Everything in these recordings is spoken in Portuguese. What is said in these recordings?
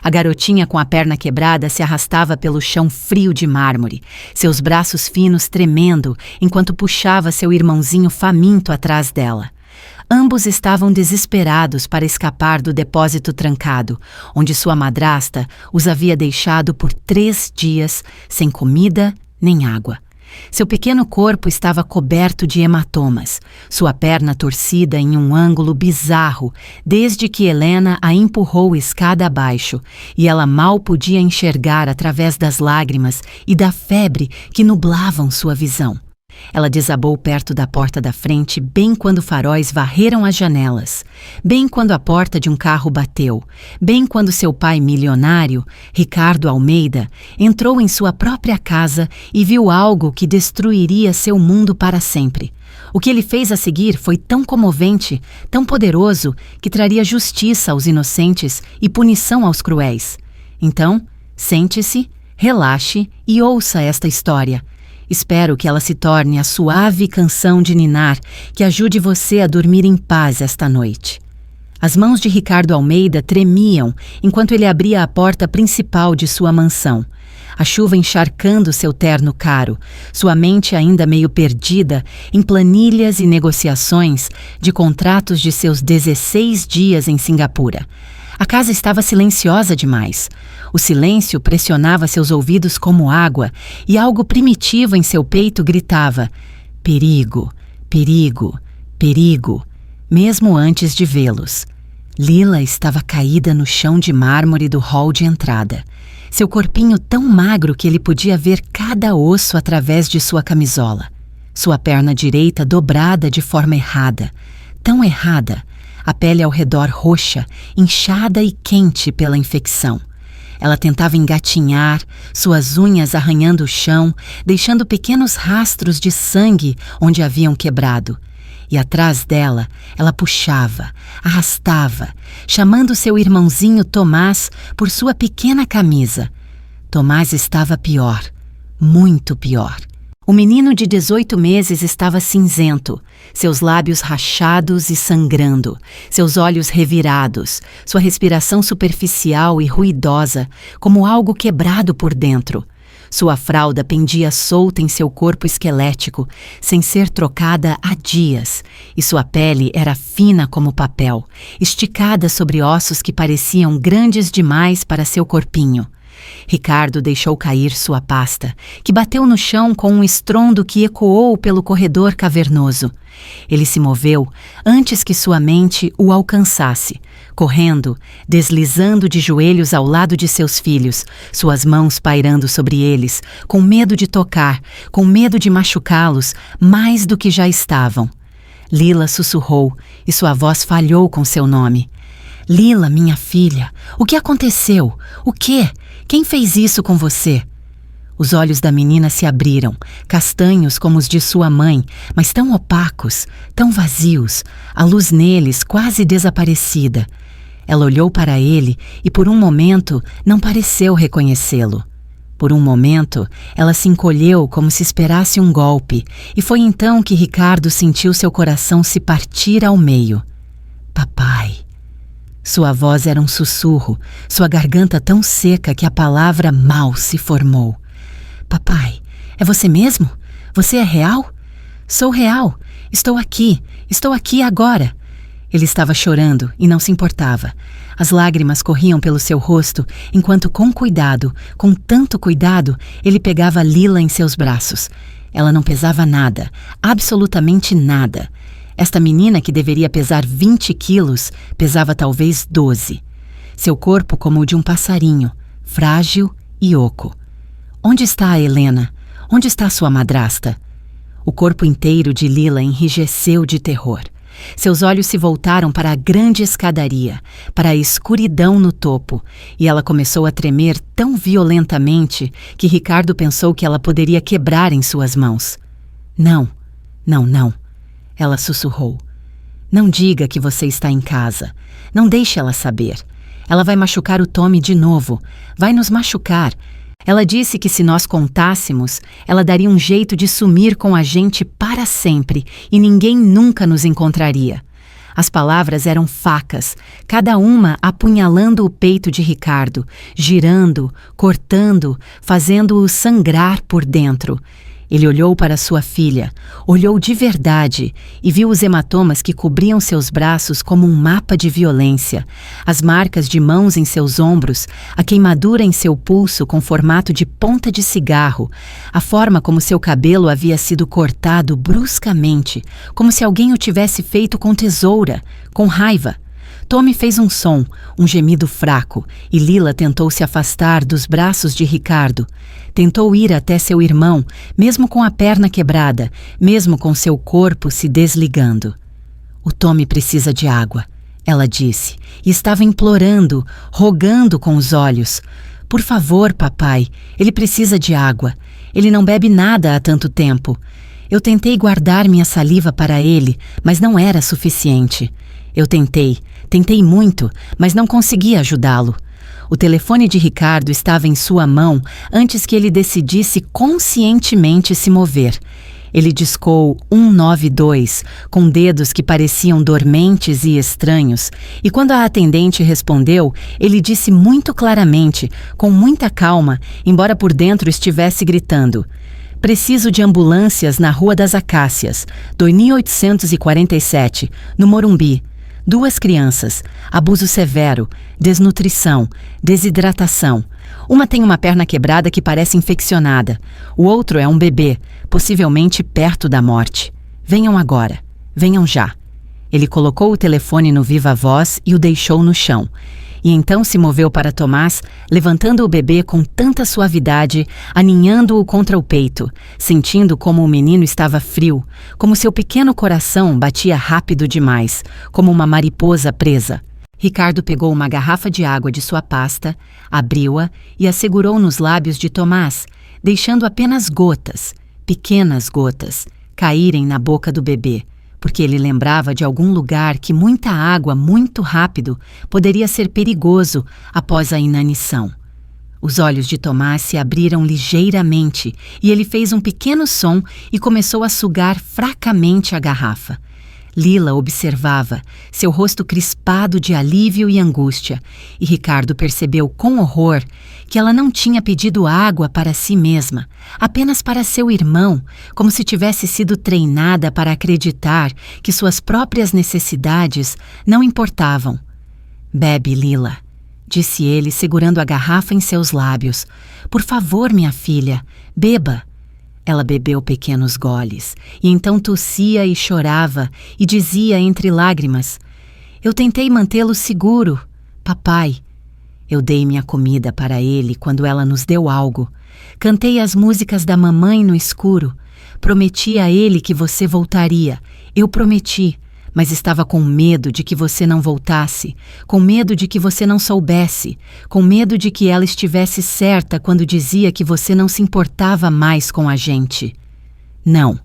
A garotinha com a perna quebrada se arrastava pelo chão frio de mármore, seus braços finos tremendo enquanto puxava seu irmãozinho faminto atrás dela. Ambos estavam desesperados para escapar do depósito trancado, onde sua madrasta os havia deixado por 3 dias sem comida nem água. Seu pequeno corpo estava coberto de hematomas, sua perna torcida em um ângulo bizarro desde que Helena a empurrou escada abaixo, e ela mal podia enxergar através das lágrimas e da febre que nublavam sua visão. Ela desabou perto da porta da frente bem quando faróis varreram as janelas, bem quando a porta de um carro bateu, bem quando seu pai milionário, Ricardo Almeida, entrou em sua própria casa e viu algo que destruiria seu mundo para sempre. O que ele fez a seguir foi tão comovente, tão poderoso, que traria justiça aos inocentes e punição aos cruéis. Então, sente-se, relaxe e ouça esta história. Espero que ela se torne a suave canção de ninar que ajude você a dormir em paz esta noite. As mãos de Ricardo Almeida tremiam enquanto ele abria a porta principal de sua mansão. A chuva encharcando seu terno caro, sua mente ainda meio perdida em planilhas e negociações de contratos de seus 16 dias em Singapura. A casa estava silenciosa demais. O silêncio pressionava seus ouvidos como água e algo primitivo em seu peito gritava: perigo, perigo, perigo, mesmo antes de vê-los. Lila estava caída no chão de mármore do hall de entrada. Seu corpinho tão magro que ele podia ver cada osso através de sua camisola. Sua perna direita dobrada de forma errada, tão errada, a pele ao redor roxa, inchada e quente pela infecção. Ela tentava engatinhar, suas unhas arranhando o chão, deixando pequenos rastros de sangue onde haviam quebrado. E atrás dela, ela puxava, arrastava, chamando seu irmãozinho Tomás por sua pequena camisa. Tomás estava pior, muito pior. O menino de 18 meses estava cinzento, seus lábios rachados e sangrando, seus olhos revirados, sua respiração superficial e ruidosa, como algo quebrado por dentro. Sua fralda pendia solta em seu corpo esquelético, sem ser trocada há dias, e sua pele era fina como papel, esticada sobre ossos que pareciam grandes demais para seu corpinho. Ricardo deixou cair sua pasta, que bateu no chão com um estrondo que ecoou pelo corredor cavernoso. Ele se moveu antes que sua mente o alcançasse, correndo, deslizando de joelhos ao lado de seus filhos, suas mãos pairando sobre eles, com medo de tocar, com medo de machucá-los mais do que já estavam. Lila sussurrou e sua voz falhou com seu nome. Lila, minha filha, o que aconteceu? O quê? Quem fez isso com você? Os olhos da menina se abriram, castanhos como os de sua mãe, mas tão opacos, tão vazios, a luz neles quase desaparecida. Ela olhou para ele e por um momento não pareceu reconhecê-lo. Por um momento, ela se encolheu como se esperasse um golpe, e foi então que Ricardo sentiu seu coração se partir ao meio. Papai. Sua voz era um sussurro, sua garganta tão seca que a palavra mal se formou. Papai, é você mesmo? Você é real? Sou real. Estou aqui agora. Ele estava chorando e não se importava. As lágrimas corriam pelo seu rosto, enquanto com cuidado, com tanto cuidado, ele pegava Lila em seus braços. Ela não pesava nada, absolutamente nada. Esta menina, que deveria pesar 20 quilos, pesava talvez 12. Seu corpo como o de um passarinho, frágil e oco. Onde está a Helena? Onde está sua madrasta? O corpo inteiro de Lila enrijeceu de terror. Seus olhos se voltaram para a grande escadaria, para a escuridão no topo, e ela começou a tremer tão violentamente que Ricardo pensou que ela poderia quebrar em suas mãos. Não, não, não. Ela sussurrou. Não diga que você está em casa. Não deixe ela saber. Ela vai machucar o Tommy de novo. Vai nos machucar. Ela disse que se nós contássemos, ela daria um jeito de sumir com a gente para sempre e ninguém nunca nos encontraria. As palavras eram facas, cada uma apunhalando o peito de Ricardo, girando, cortando, fazendo-o sangrar por dentro. Ele olhou para sua filha, olhou de verdade e viu os hematomas que cobriam seus braços como um mapa de violência, as marcas de mãos em seus ombros, a queimadura em seu pulso com formato de ponta de cigarro, a forma como seu cabelo havia sido cortado bruscamente, como se alguém o tivesse feito com tesoura, com raiva. Tommy fez um som, um gemido fraco, e Lila tentou se afastar dos braços de Ricardo. Tentou ir até seu irmão, mesmo com a perna quebrada, mesmo com seu corpo se desligando. O Tommy precisa de água, ela disse, e estava implorando, rogando com os olhos. Por favor, papai, ele precisa de água. Ele não bebe nada há tanto tempo. Eu tentei guardar minha saliva para ele, mas não era suficiente. Eu tentei muito, mas não consegui ajudá-lo. O telefone de Ricardo estava em sua mão antes que ele decidisse conscientemente se mover. Ele discou 192, com dedos que pareciam dormentes e estranhos, e quando a atendente respondeu, ele disse muito claramente, com muita calma, embora por dentro estivesse gritando: "Preciso de ambulâncias na Rua das Acácias, 2847, no Morumbi. 2 crianças, abuso severo, desnutrição, desidratação. Uma tem uma perna quebrada que parece infeccionada. O outro é um bebê, possivelmente perto da morte. Venham agora, venham já." Ele colocou o telefone no viva-voz e o deixou no chão. E então se moveu para Tomás, levantando o bebê com tanta suavidade, aninhando-o contra o peito, sentindo como o menino estava frio, como seu pequeno coração batia rápido demais, como uma mariposa presa. Ricardo pegou uma garrafa de água de sua pasta, abriu-a e a segurou nos lábios de Tomás, deixando apenas gotas, pequenas gotas, caírem na boca do bebê, porque ele lembrava de algum lugar que muita água muito rápido poderia ser perigoso após a inanição. Os olhos de Tomás se abriram ligeiramente e ele fez um pequeno som e começou a sugar fracamente a garrafa. Lila observava, seu rosto crispado de alívio e angústia, e Ricardo percebeu com horror que ela não tinha pedido água para si mesma, apenas para seu irmão, como se tivesse sido treinada para acreditar que suas próprias necessidades não importavam. "Bebe, Lila", disse ele, segurando a garrafa em seus lábios. "Por favor, minha filha, beba." Ela bebeu pequenos goles, e então tossia e chorava, e dizia entre lágrimas: "Eu tentei mantê-lo seguro, papai. Eu dei minha comida para ele quando ela nos deu algo. Cantei as músicas da mamãe no escuro. Prometi a ele que você voltaria. Eu prometi, mas estava com medo de que você não voltasse, com medo de que você não soubesse, com medo de que ela estivesse certa quando dizia que você não se importava mais com a gente." "Não",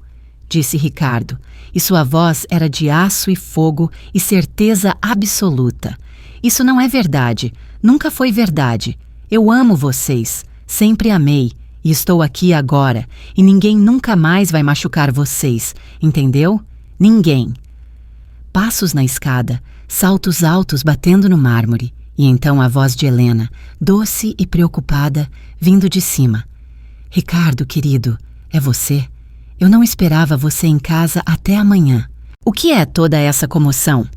disse Ricardo, e sua voz era de aço e fogo e certeza absoluta. "Isso não é verdade, nunca foi verdade. Eu amo vocês, sempre amei, e estou aqui agora, e ninguém nunca mais vai machucar vocês, entendeu? Ninguém." Passos na escada, saltos altos batendo no mármore, e então a voz de Helena, doce e preocupada, vindo de cima. "Ricardo, querido, é você? Eu não esperava você em casa até amanhã. O que é toda essa comoção?"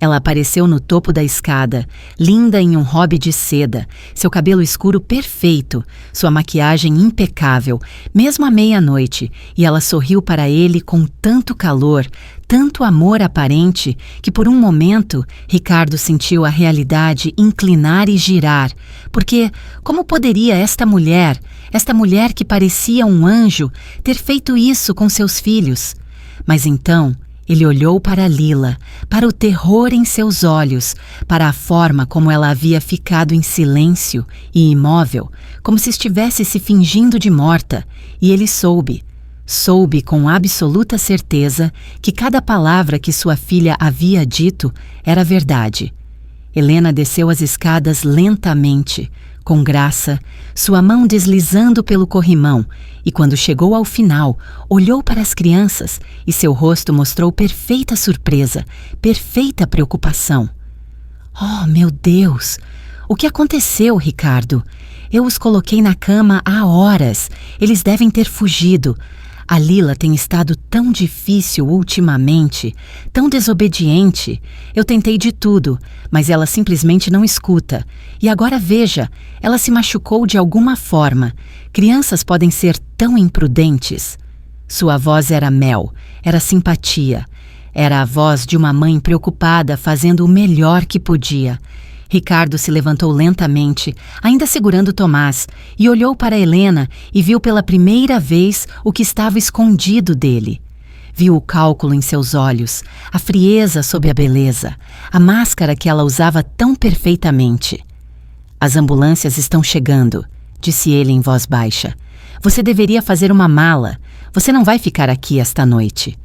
Ela apareceu no topo da escada, linda em um robe de seda, seu cabelo escuro perfeito, sua maquiagem impecável, mesmo à meia-noite, e ela sorriu para ele com tanto calor, tanto amor aparente, que por um momento Ricardo sentiu a realidade inclinar e girar, porque como poderia esta mulher que parecia um anjo, ter feito isso com seus filhos? Mas então ele olhou para Lila, para o terror em seus olhos, para a forma como ela havia ficado em silêncio e imóvel, como se estivesse se fingindo de morta, e ele soube com absoluta certeza que cada palavra que sua filha havia dito era verdade. Helena desceu as escadas lentamente, com graça, sua mão deslizando pelo corrimão, e quando chegou ao final, olhou para as crianças e seu rosto mostrou perfeita surpresa, perfeita preocupação. Oh, meu Deus! O que aconteceu, Ricardo? Eu os coloquei na cama há horas. Eles devem ter fugido. A Lila tem estado tão difícil ultimamente, tão desobediente. Eu tentei de tudo, mas ela simplesmente não escuta. E agora veja, ela se machucou de alguma forma. Crianças podem ser tão imprudentes. Sua voz era mel, era simpatia. Era a voz de uma mãe preocupada, fazendo o melhor que podia. Ricardo se levantou lentamente, ainda segurando Tomás, e olhou para Helena e viu pela primeira vez o que estava escondido dele. Viu o cálculo em seus olhos, a frieza sob a beleza, a máscara que ela usava tão perfeitamente. As ambulâncias estão chegando, disse ele em voz baixa. Você deveria fazer uma mala. Você não vai ficar aqui esta noite.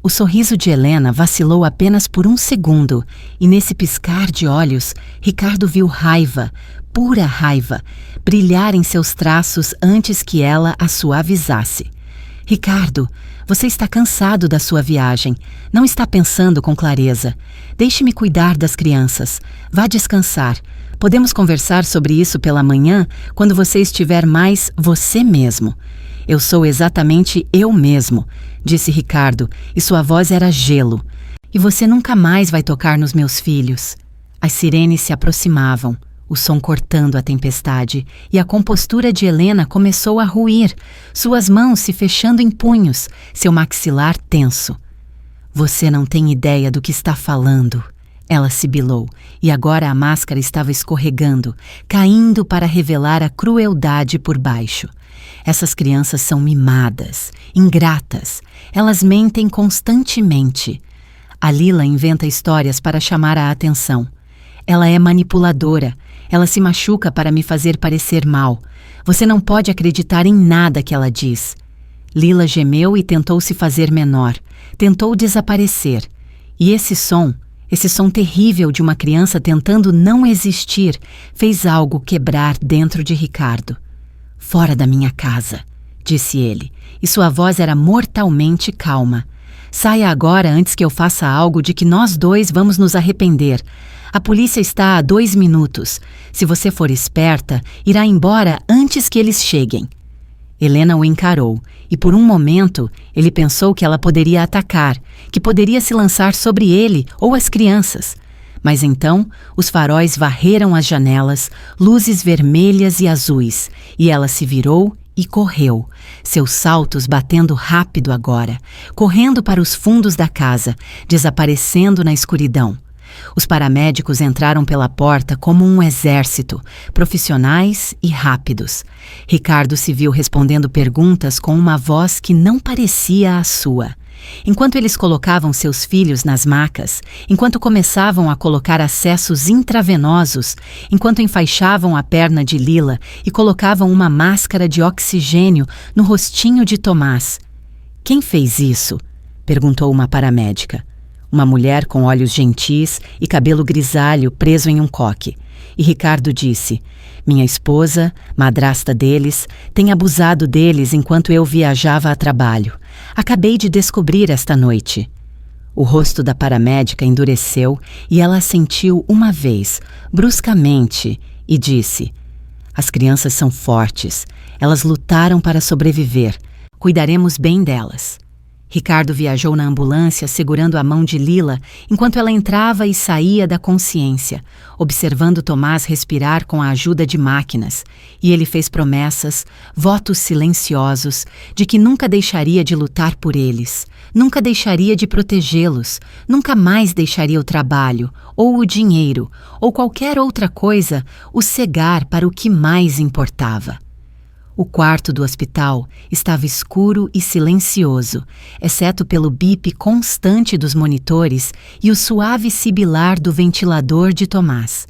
O sorriso de Helena vacilou apenas por um segundo, e nesse piscar de olhos, Ricardo viu raiva, pura raiva, brilhar em seus traços antes que ela a suavizasse. Ricardo, você está cansado da sua viagem, não está pensando com clareza. Deixe-me cuidar das crianças. Vá descansar. Podemos conversar sobre isso pela manhã, quando você estiver mais você mesmo. Eu sou exatamente eu mesmo, disse Ricardo, e sua voz era gelo. E você nunca mais vai tocar nos meus filhos. As sirenes se aproximavam, o som cortando a tempestade, e a compostura de Helena começou a ruir, suas mãos se fechando em punhos, seu maxilar tenso. Você não tem ideia do que está falando. Ela sibilou, e agora a máscara estava escorregando, caindo para revelar a crueldade por baixo. Essas crianças são mimadas, ingratas. Elas mentem constantemente. A Lila inventa histórias para chamar a atenção. Ela é manipuladora. Ela se machuca para me fazer parecer mal. Você não pode acreditar em nada que ela diz. Lila gemeu e tentou se fazer menor. Tentou desaparecer. E esse som terrível de uma criança tentando não existir, fez algo quebrar dentro de Ricardo. Fora da minha casa, disse ele, e sua voz era mortalmente calma. Saia agora antes que eu faça algo de que nós dois vamos nos arrepender. A polícia está a 2 minutos. Se você for esperta, irá embora antes que eles cheguem. Helena o encarou, e por um momento ele pensou que ela poderia atacar, que poderia se lançar sobre ele ou as crianças. Mas então, os faróis varreram as janelas, luzes vermelhas e azuis, e ela se virou e correu, seus saltos batendo rápido agora, correndo para os fundos da casa, desaparecendo na escuridão. Os paramédicos entraram pela porta como um exército, profissionais e rápidos. Ricardo se viu respondendo perguntas com uma voz que não parecia a sua. Enquanto eles colocavam seus filhos nas macas, enquanto começavam a colocar acessos intravenosos, enquanto enfaixavam a perna de Lila e colocavam uma máscara de oxigênio no rostinho de Tomás. Quem fez isso? Perguntou uma paramédica. Uma mulher com olhos gentis e cabelo grisalho preso em um coque. E Ricardo disse: minha esposa, madrasta deles, tem abusado deles enquanto eu viajava a trabalho. Acabei de descobrir esta noite. O rosto da paramédica endureceu e ela assentiu uma vez, bruscamente, e disse: as crianças são fortes. Elas lutaram para sobreviver. Cuidaremos bem delas. Ricardo viajou na ambulância segurando a mão de Lila enquanto ela entrava e saía da consciência, observando Tomás respirar com a ajuda de máquinas, e ele fez promessas, votos silenciosos, de que nunca deixaria de lutar por eles, nunca deixaria de protegê-los, nunca mais deixaria o trabalho, ou o dinheiro, ou qualquer outra coisa o cegar para o que mais importava. O quarto do hospital estava escuro e silencioso, exceto pelo bip constante dos monitores e o suave sibilar do ventilador de Tomás.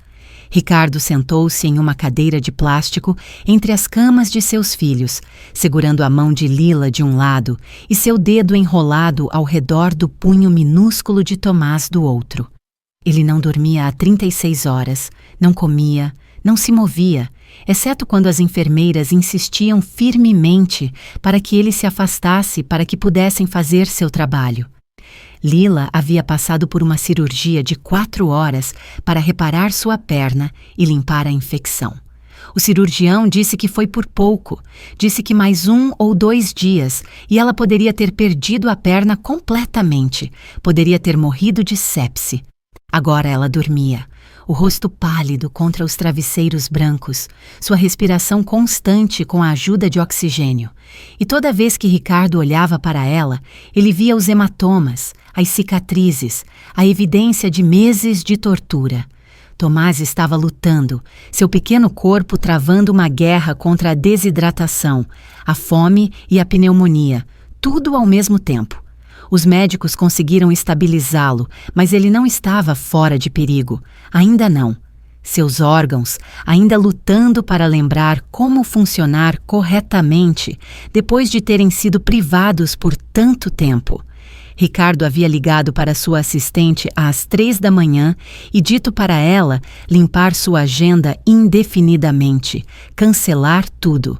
Ricardo sentou-se em uma cadeira de plástico entre as camas de seus filhos, segurando a mão de Lila de um lado e seu dedo enrolado ao redor do punho minúsculo de Tomás do outro. Ele não dormia há 36 horas, não comia, Não se movia, exceto quando as enfermeiras insistiam firmemente para que ele se afastasse para que pudessem fazer seu trabalho. Lila havia passado por uma cirurgia de 4 horas para reparar sua perna e limpar a infecção. O cirurgião disse que foi por pouco, disse que mais 1 ou 2 dias e ela poderia ter perdido a perna completamente, poderia ter morrido de sepse. Agora ela dormia, o rosto pálido contra os travesseiros brancos, sua respiração constante com a ajuda de oxigênio. E toda vez que Ricardo olhava para ela, ele via os hematomas, as cicatrizes, a evidência de meses de tortura. Tomás estava lutando, seu pequeno corpo travando uma guerra contra a desidratação, a fome e a pneumonia, tudo ao mesmo tempo. Os médicos conseguiram estabilizá-lo, mas ele não estava fora de perigo, ainda não. Seus órgãos, ainda lutando para lembrar como funcionar corretamente, depois de terem sido privados por tanto tempo. Ricardo havia ligado para sua assistente às 3 da manhã e dito para ela limpar sua agenda indefinidamente, cancelar tudo.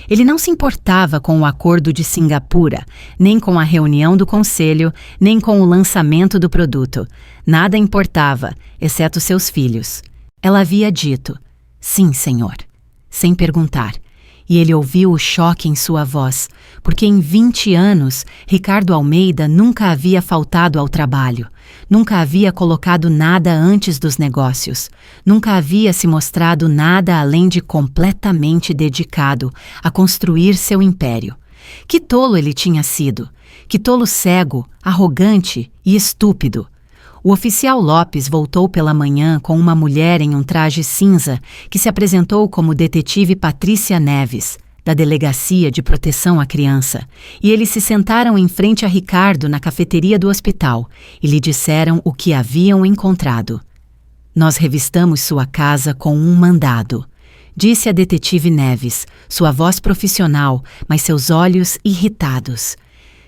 Ele não se importava com o acordo de Singapura, nem com a reunião do conselho, nem com o lançamento do produto. Nada importava, exceto seus filhos. Ela havia dito, "Sim, senhor", sem perguntar. E ele ouviu o choque em sua voz, porque em 20 anos, Ricardo Almeida nunca havia faltado ao trabalho, nunca havia colocado nada antes dos negócios, nunca havia se mostrado nada além de completamente dedicado a construir seu império. Que tolo ele tinha sido, que tolo cego, arrogante e estúpido. O oficial Lopes voltou pela manhã com uma mulher em um traje cinza que se apresentou como detetive Patrícia Neves, da Delegacia de Proteção à Criança, e eles se sentaram em frente a Ricardo na cafeteria do hospital e lhe disseram o que haviam encontrado. "Nós revistamos sua casa com um mandado", disse a detetive Neves, sua voz profissional, mas seus olhos irritados.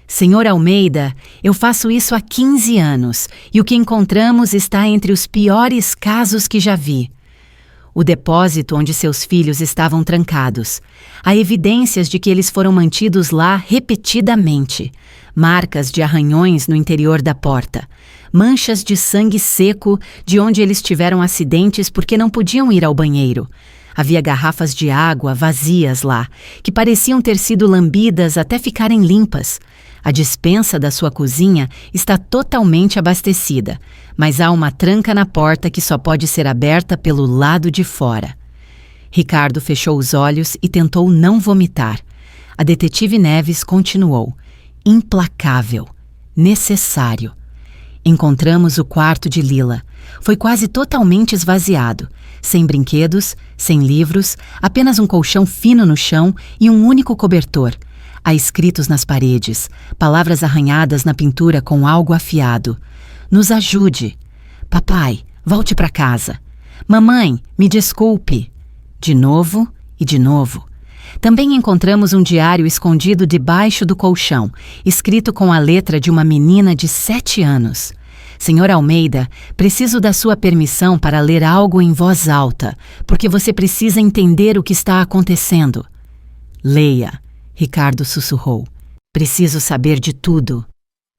"Senhor Almeida, eu faço isso há 15 anos e o que encontramos está entre os piores casos que já vi. O depósito onde seus filhos estavam trancados. Há evidências de que eles foram mantidos lá repetidamente. Marcas de arranhões no interior da porta. Manchas de sangue seco de onde eles tiveram acidentes porque não podiam ir ao banheiro. Havia garrafas de água vazias lá, que pareciam ter sido lambidas até ficarem limpas. A despensa da sua cozinha está totalmente abastecida, mas há uma tranca na porta que só pode ser aberta pelo lado de fora." Ricardo fechou os olhos e tentou não vomitar. A detetive Neves continuou. "Implacável. Necessário. Encontramos o quarto de Lila. Foi quase totalmente esvaziado. Sem brinquedos, sem livros, apenas um colchão fino no chão e um único cobertor. Há escritos nas paredes, palavras arranhadas na pintura com algo afiado. Nos ajude. Papai, volte para casa. Mamãe, me desculpe. De novo e de novo. Também encontramos um diário escondido debaixo do colchão, escrito com a letra de uma menina de 7 anos. Senhor Almeida, preciso da sua permissão para ler algo em voz alta, porque você precisa entender o que está acontecendo. Leia. Ricardo sussurrou. Preciso saber de tudo.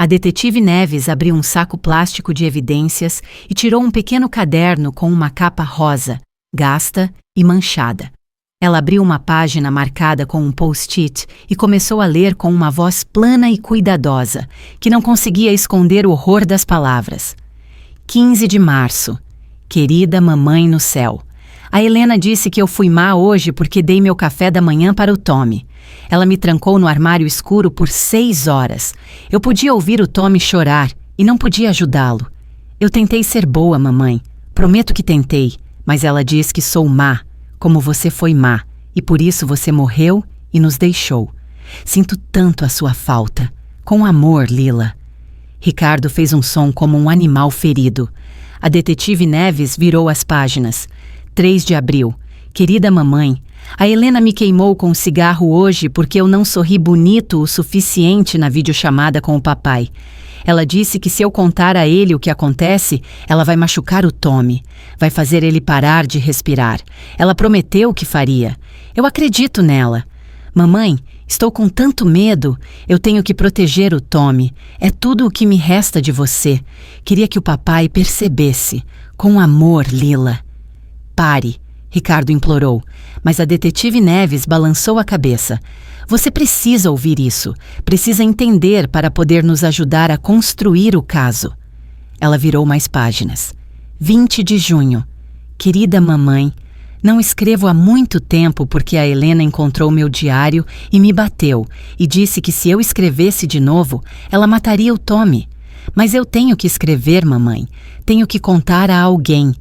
A detetive Neves abriu um saco plástico de evidências e tirou um pequeno caderno com uma capa rosa, gasta e manchada. Ela abriu uma página marcada com um post-it e começou a ler com uma voz plana e cuidadosa, que não conseguia esconder o horror das palavras. 15 de março. Querida mamãe no céu. A Helena disse que eu fui má hoje porque dei meu café da manhã para o Tommy. Ela me trancou no armário escuro por 6 horas. Eu podia ouvir o Tommy chorar e não podia ajudá-lo. Eu tentei ser boa, mamãe. Prometo que tentei, mas ela diz que sou má, como você foi má, e por isso você morreu e nos deixou. Sinto tanto a sua falta. Com amor, Lila. Ricardo fez um som como um animal ferido. A detetive Neves virou as páginas. 3 de abril. Querida mamãe, a Helena me queimou com o cigarro hoje porque eu não sorri bonito o suficiente na videochamada com o papai. Ela disse que se eu contar a ele o que acontece, ela vai machucar o Tommy, vai fazer ele parar de respirar. Ela prometeu que faria. Eu acredito nela. Mamãe, estou com tanto medo. Eu tenho que proteger o Tommy. É tudo o que me resta de você. Queria que o papai percebesse. Com amor, Lila. Pare, Ricardo implorou, mas a detetive Neves balançou a cabeça. Você precisa ouvir isso. Precisa entender para poder nos ajudar a construir o caso. Ela virou mais páginas. 20 de junho. Querida mamãe, não escrevo há muito tempo porque a Helena encontrou meu diário e me bateu e disse que se eu escrevesse de novo, ela mataria o Tommy. Mas eu tenho que escrever, mamãe. Tenho que contar a alguém.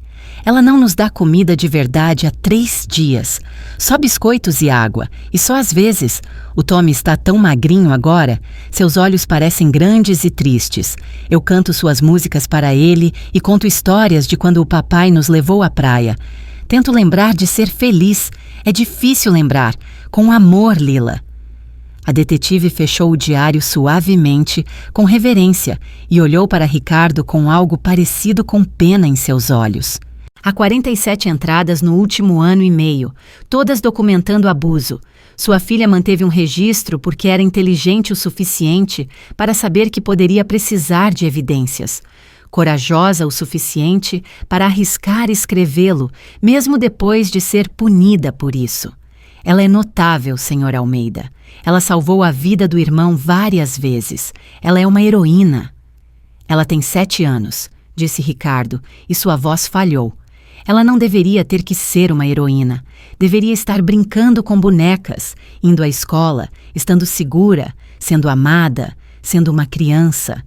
Ela não nos dá comida de verdade há 3 dias. Só biscoitos e água. E só às vezes. O Tommy está tão magrinho agora. Seus olhos parecem grandes e tristes. Eu canto suas músicas para ele e conto histórias de quando o papai nos levou à praia. Tento lembrar de ser feliz. É difícil lembrar. Com amor, Lila. A detetive fechou o diário suavemente, com reverência, e olhou para Ricardo com algo parecido com pena em seus olhos. Há 47 entradas no último ano e meio, todas documentando abuso. Sua filha manteve um registro porque era inteligente o suficiente para saber que poderia precisar de evidências. Corajosa o suficiente para arriscar escrevê-lo, mesmo depois de ser punida por isso. Ela é notável, Sr. Almeida. Ela salvou a vida do irmão várias vezes. Ela é uma heroína. Ela tem 7 anos, disse Ricardo, e sua voz falhou. Ela não deveria ter que ser uma heroína. Deveria estar brincando com bonecas, indo à escola, estando segura, sendo amada, sendo uma criança.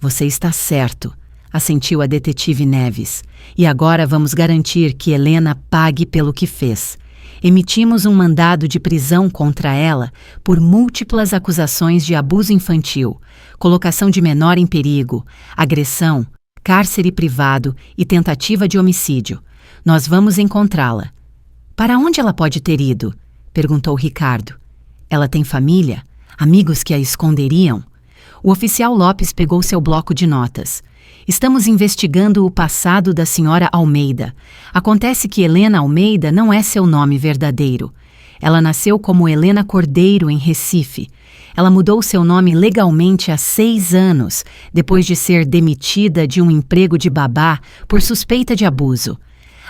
Você está certo, assentiu a detetive Neves. E agora vamos garantir que Helena pague pelo que fez. Emitimos um mandado de prisão contra ela por múltiplas acusações de abuso infantil, colocação de menor em perigo, agressão, cárcere privado e tentativa de homicídio. Nós vamos encontrá-la. Para onde ela pode ter ido? Perguntou Ricardo. Ela tem família? Amigos que a esconderiam? O oficial Lopes pegou seu bloco de notas. Estamos investigando o passado da senhora Almeida. Acontece que Helena Almeida não é seu nome verdadeiro. Ela nasceu como Helena Cordeiro, em Recife. Ela mudou seu nome legalmente há 6 anos, depois de ser demitida de um emprego de babá por suspeita de abuso.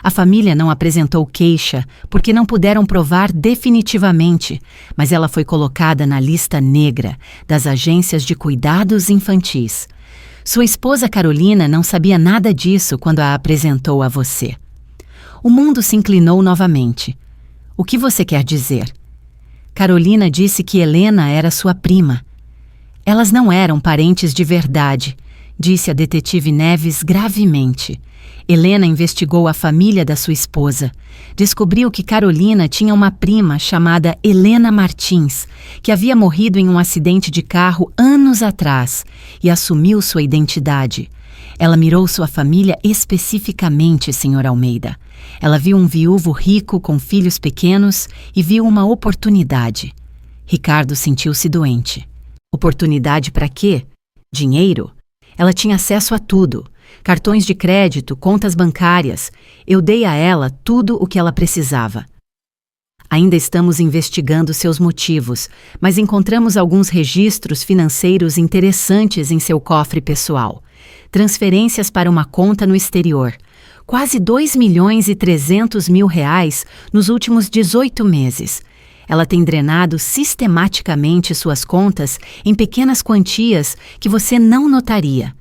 A família não apresentou queixa porque não puderam provar definitivamente, mas ela foi colocada na lista negra das agências de cuidados infantis. Sua esposa Carolina não sabia nada disso quando a apresentou a você. O mundo se inclinou novamente. O que você quer dizer? Carolina disse que Helena era sua prima. Elas não eram parentes de verdade, disse a detetive Neves gravemente. Helena investigou a família da sua esposa. Descobriu que Carolina tinha uma prima chamada Helena Martins, que havia morrido em um acidente de carro anos atrás, e assumiu sua identidade. Ela mirou sua família especificamente, Sr. Almeida. Ela viu um viúvo rico com filhos pequenos e viu uma oportunidade. Ricardo sentiu-se doente. Oportunidade para quê? Dinheiro? Ela tinha acesso a tudo. Cartões de crédito, contas bancárias. Eu dei a ela tudo o que ela precisava. Ainda estamos investigando seus motivos, mas encontramos alguns registros financeiros interessantes em seu cofre pessoal. Transferências para uma conta no exterior. Quase 2.300.000 reais nos últimos 18 meses. Ela tem drenado sistematicamente suas contas em pequenas quantias que você não notaria.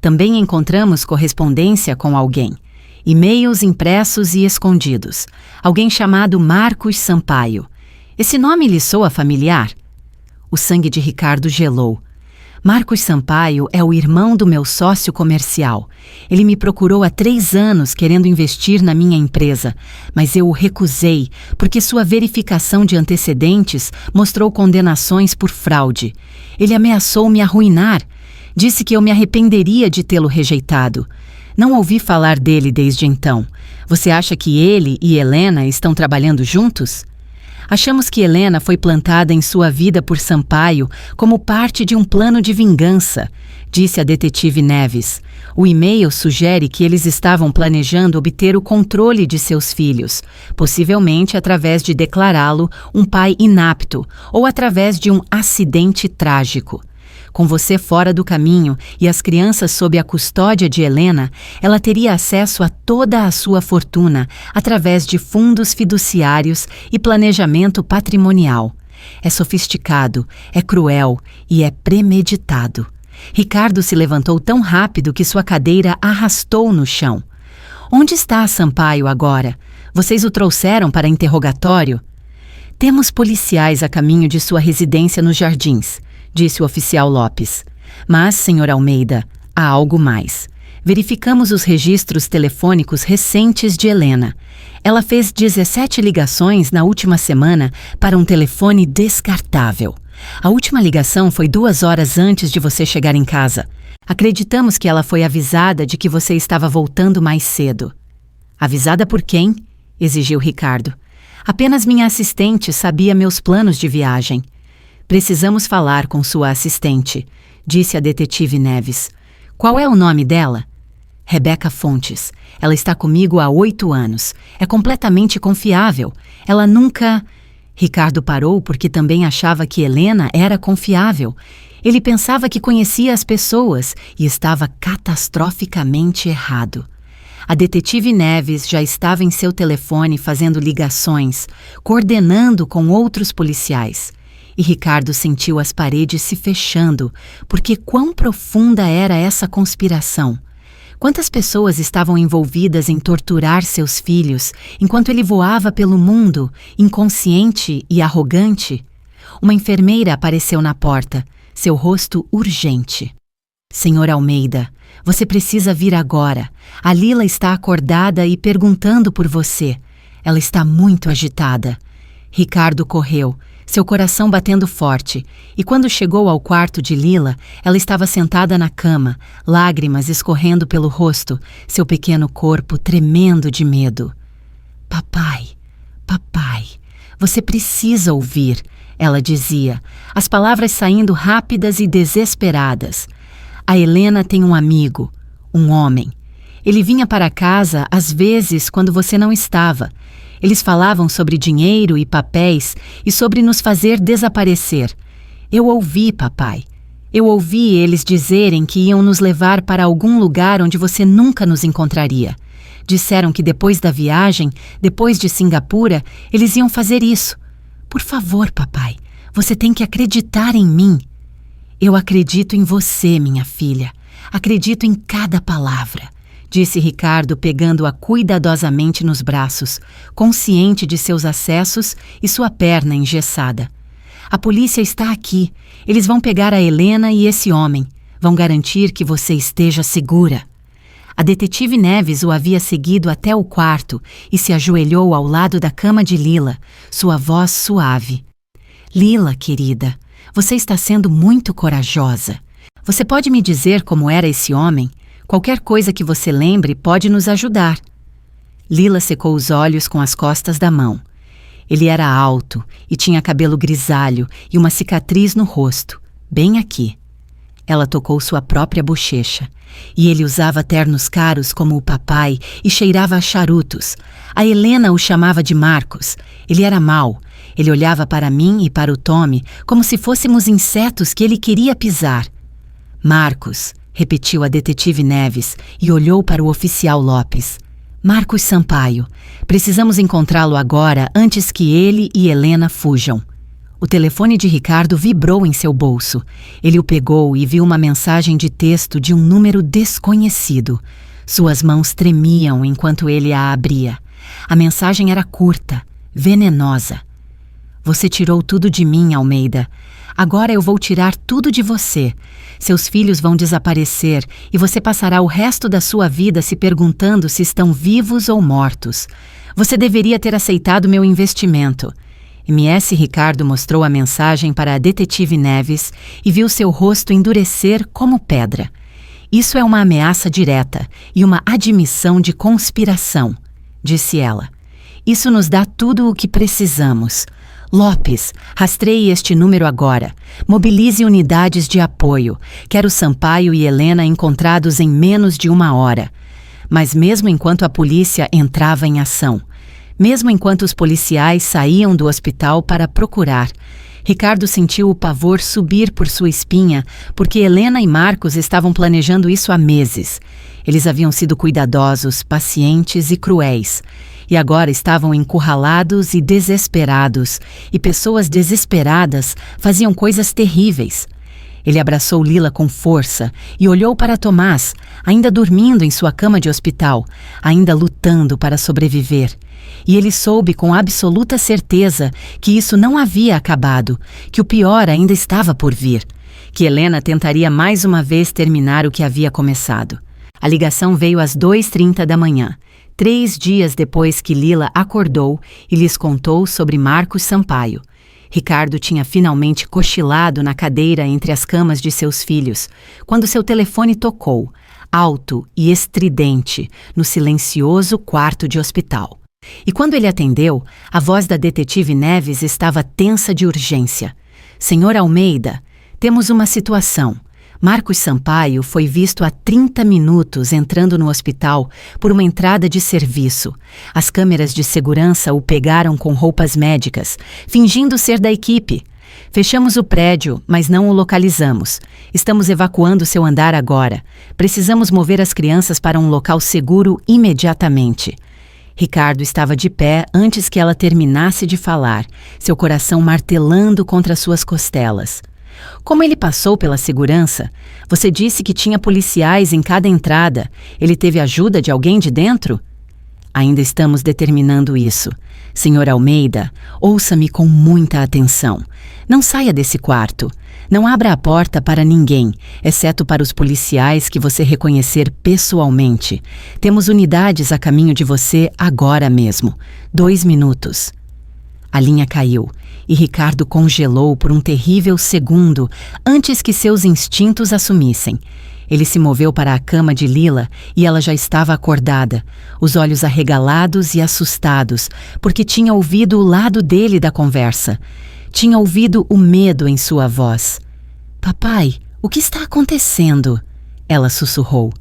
Também encontramos correspondência com alguém. E-mails impressos e escondidos. Alguém chamado Marcos Sampaio. Esse nome lhe soa familiar? O sangue de Ricardo gelou. Marcos Sampaio é o irmão do meu sócio comercial. Ele me procurou há 3 anos querendo investir na minha empresa, mas eu o recusei porque sua verificação de antecedentes mostrou condenações por fraude. Ele ameaçou me arruinar. Disse que eu me arrependeria de tê-lo rejeitado. Não ouvi falar dele desde então. Você acha que ele e Helena estão trabalhando juntos? Achamos que Helena foi plantada em sua vida por Sampaio como parte de um plano de vingança, disse a detetive Neves. O e-mail sugere que eles estavam planejando obter o controle de seus filhos, possivelmente através de declará-lo um pai inapto ou através de um acidente trágico. Com você fora do caminho e as crianças sob a custódia de Helena, ela teria acesso a toda a sua fortuna através de fundos fiduciários e planejamento patrimonial. É sofisticado, é cruel e é premeditado. Ricardo se levantou tão rápido que sua cadeira arrastou no chão. Onde está Sampaio agora? Vocês o trouxeram para interrogatório? Temos policiais a caminho de sua residência nos Jardins, disse o oficial Lopes. Mas, Sr. Almeida, há algo mais. Verificamos os registros telefônicos recentes de Helena. Ela fez 17 ligações na última semana para um telefone descartável. A última ligação foi 2 horas antes de você chegar em casa. Acreditamos que ela foi avisada de que você estava voltando mais cedo. Avisada por quem? Exigiu Ricardo. Apenas minha assistente sabia meus planos de viagem. Precisamos falar com sua assistente, disse a detetive Neves. Qual é o nome dela? Rebeca Fontes. Ela está comigo há 8 anos. É completamente confiável. Ela nunca... Ricardo parou porque também achava que Helena era confiável. Ele pensava que conhecia as pessoas e estava catastroficamente errado. A detetive Neves já estava em seu telefone fazendo ligações, coordenando com outros policiais. E Ricardo sentiu as paredes se fechando, porque quão profunda era essa conspiração. Quantas pessoas estavam envolvidas em torturar seus filhos, enquanto ele voava pelo mundo, inconsciente e arrogante? Uma enfermeira apareceu na porta, seu rosto urgente. Senhor Almeida, você precisa vir agora. A Lila está acordada e perguntando por você. Ela está muito agitada. Ricardo correu, seu coração batendo forte, e quando chegou ao quarto de Lila, ela estava sentada na cama, lágrimas escorrendo pelo rosto, seu pequeno corpo tremendo de medo. Papai, papai, você precisa ouvir, ela dizia, as palavras saindo rápidas e desesperadas. A Helena tem um amigo, um homem. Ele vinha para casa às vezes quando você não estava. Eles falavam sobre dinheiro e papéis e sobre nos fazer desaparecer. Eu ouvi, papai. Eu ouvi eles dizerem que iam nos levar para algum lugar onde você nunca nos encontraria. Disseram que depois da viagem, depois de Singapura, eles iam fazer isso. Por favor, papai, você tem que acreditar em mim. Eu acredito em você, minha filha. Acredito em cada palavra, disse Ricardo, pegando-a cuidadosamente nos braços, consciente de seus acessos e sua perna engessada. A polícia está aqui. Eles vão pegar a Helena e esse homem. Vão garantir que você esteja segura. A detetive Neves o havia seguido até o quarto e se ajoelhou ao lado da cama de Lila, sua voz suave. Lila, querida, você está sendo muito corajosa. Você pode me dizer como era esse homem? Qualquer coisa que você lembre pode nos ajudar. Lila secou os olhos com as costas da mão. Ele era alto e tinha cabelo grisalho e uma cicatriz no rosto, bem aqui. Ela tocou sua própria bochecha. E ele usava ternos caros como o papai e cheirava a charutos. A Helena o chamava de Marcos. Ele era mau. Ele olhava para mim e para o Tommy como se fôssemos insetos que ele queria pisar. Marcos, repetiu a detetive Neves e olhou para o oficial Lopes. Marcos Sampaio. Precisamos encontrá-lo agora antes que ele e Helena fujam. O telefone de Ricardo vibrou em seu bolso. Ele o pegou e viu uma mensagem de texto de um número desconhecido. Suas mãos tremiam enquanto ele a abria. A mensagem era curta, venenosa. Você tirou tudo de mim, Almeida. Agora eu vou tirar tudo de você. Seus filhos vão desaparecer e você passará o resto da sua vida se perguntando se estão vivos ou mortos. Você deveria ter aceitado meu investimento. MS Ricardo mostrou a mensagem para a detetive Neves e viu seu rosto endurecer como pedra. Isso é uma ameaça direta e uma admissão de conspiração, disse ela. Isso nos dá tudo o que precisamos. Lopes, rastreie este número agora. Mobilize unidades de apoio. Quero Sampaio e Helena encontrados em menos de 1 hora. Mas mesmo enquanto a polícia entrava em ação, mesmo enquanto os policiais saíam do hospital para procurar, Ricardo sentiu o pavor subir por sua espinha, porque Helena e Marcos estavam planejando isso há meses. Eles haviam sido cuidadosos, pacientes e cruéis, e agora estavam encurralados e desesperados, e pessoas desesperadas faziam coisas terríveis. Ele abraçou Lila com força e olhou para Tomás, ainda dormindo em sua cama de hospital, ainda lutando para sobreviver. E ele soube com absoluta certeza que isso não havia acabado, que o pior ainda estava por vir, que Helena tentaria mais uma vez terminar o que havia começado. A ligação veio às 2h30 da manhã, 3 dias depois que Lila acordou e lhes contou sobre Marcos Sampaio. Ricardo tinha finalmente cochilado na cadeira entre as camas de seus filhos, quando seu telefone tocou, alto e estridente, no silencioso quarto de hospital. E quando ele atendeu, a voz da detetive Neves estava tensa de urgência. Senhor Almeida, temos uma situação. Marcos Sampaio foi visto há 30 minutos entrando no hospital por uma entrada de serviço. As câmeras de segurança o pegaram com roupas médicas, fingindo ser da equipe. Fechamos o prédio, mas não o localizamos. Estamos evacuando seu andar agora. Precisamos mover as crianças para um local seguro imediatamente. Ricardo estava de pé antes que ela terminasse de falar, seu coração martelando contra suas costelas. Como ele passou pela segurança? Você disse que tinha policiais em cada entrada. Ele teve ajuda de alguém de dentro? Ainda estamos determinando isso. Senhor Almeida, ouça-me com muita atenção. Não saia desse quarto. Não abra a porta para ninguém, exceto para os policiais que você reconhecer pessoalmente. Temos unidades a caminho de você agora mesmo. 2 minutos. A linha caiu e Ricardo congelou por um terrível segundo antes que seus instintos assumissem. Ele se moveu para a cama de Lila e ela já estava acordada, os olhos arregalados e assustados, porque tinha ouvido o lado dele da conversa. Tinha ouvido o medo em sua voz. Papai, o que está acontecendo? Ela sussurrou.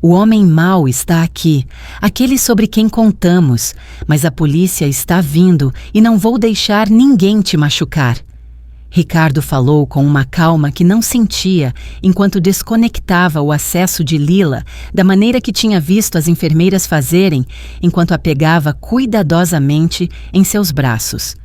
O homem mau está aqui, aquele sobre quem contamos, mas a polícia está vindo e não vou deixar ninguém te machucar. Ricardo falou com uma calma que não sentia enquanto desconectava o acesso de Lila da maneira que tinha visto as enfermeiras fazerem enquanto a pegava cuidadosamente em seus braços.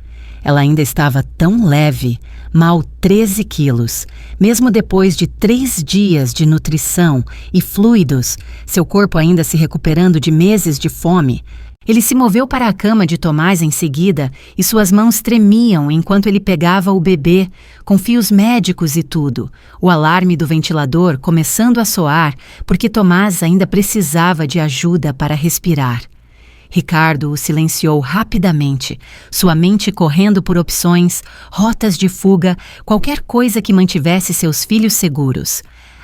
Ela ainda estava tão leve, mal 13 quilos. Mesmo depois de 3 dias de nutrição e fluidos, seu corpo ainda se recuperando de meses de fome. Ele se moveu para a cama de Tomás em seguida e suas mãos tremiam enquanto ele pegava o bebê, com fios médicos e tudo, o alarme do ventilador começando a soar porque Tomás ainda precisava de ajuda para respirar. Ricardo o silenciou rapidamente, sua mente correndo por opções, rotas de fuga, qualquer coisa que mantivesse seus filhos seguros.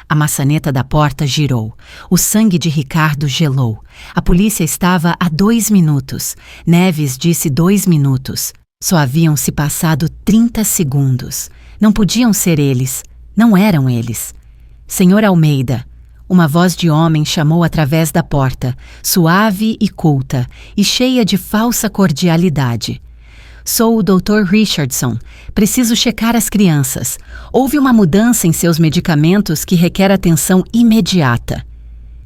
A maçaneta da porta girou. O sangue de Ricardo gelou. A polícia estava há 2 minutos. Neves disse 2 minutos. Só haviam se passado 30 segundos. Não podiam ser eles. Não eram eles. Senhor Almeida. Uma voz de homem chamou através da porta, suave e culta, e cheia de falsa cordialidade. Sou o Dr. Richardson. Preciso checar as crianças. Houve uma mudança em seus medicamentos que requer atenção imediata.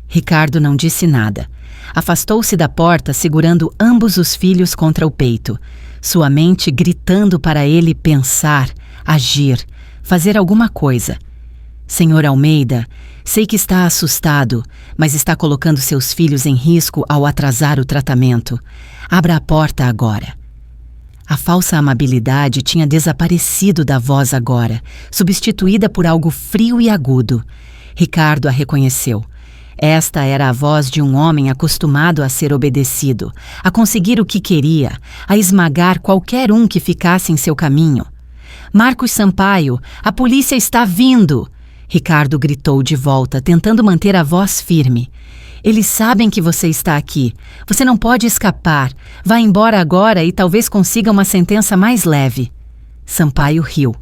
Ricardo não disse nada. Afastou-se da porta segurando ambos os filhos contra o peito, sua mente gritando para ele pensar, agir, fazer alguma coisa. Senhor Almeida, sei que está assustado, mas está colocando seus filhos em risco ao atrasar o tratamento. Abra a porta agora. A falsa amabilidade tinha desaparecido da voz agora, substituída por algo frio e agudo. Ricardo a reconheceu. Esta era a voz de um homem acostumado a ser obedecido, a conseguir o que queria, a esmagar qualquer um que ficasse em seu caminho. Marcos Sampaio, a polícia está vindo! Ricardo gritou de volta, tentando manter a voz firme. Eles sabem que você está aqui. Você não pode escapar. Vá embora agora e talvez consiga uma sentença mais leve. Sampaio riu,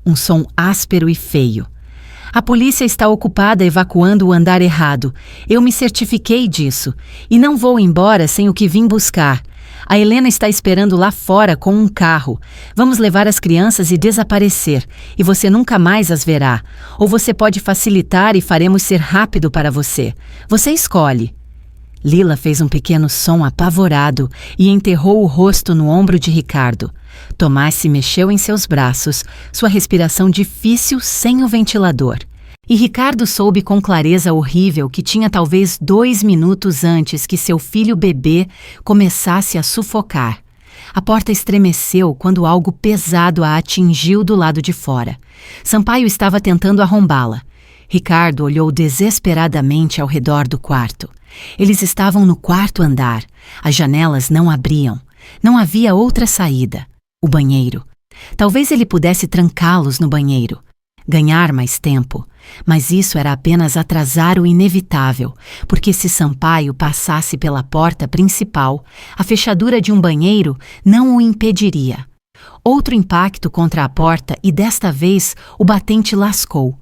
um som áspero e feio. A polícia está ocupada evacuando o andar errado. Eu me certifiquei disso. E não vou embora sem o que vim buscar. A Helena está esperando lá fora com um carro. Vamos levar as crianças e desaparecer. E você nunca mais as verá. Ou você pode facilitar e faremos ser rápido para você. Você escolhe. Lila fez um pequeno som apavorado e enterrou o rosto no ombro de Ricardo. Tomás se mexeu em seus braços, sua respiração difícil sem o ventilador. E Ricardo soube com clareza horrível que tinha talvez 2 minutos antes que seu filho bebê começasse a sufocar. A porta estremeceu quando algo pesado a atingiu do lado de fora. Sampaio estava tentando arrombá-la. Ricardo olhou desesperadamente ao redor do quarto. Eles estavam no 4º andar. As janelas não abriam. Não havia outra saída. O banheiro. Talvez ele pudesse trancá-los no banheiro. Ganhar mais tempo. Mas isso era apenas atrasar o inevitável, porque se Sampaio passasse pela porta principal, a fechadura de um banheiro não o impediria. Outro impacto contra a porta e desta vez o batente lascou.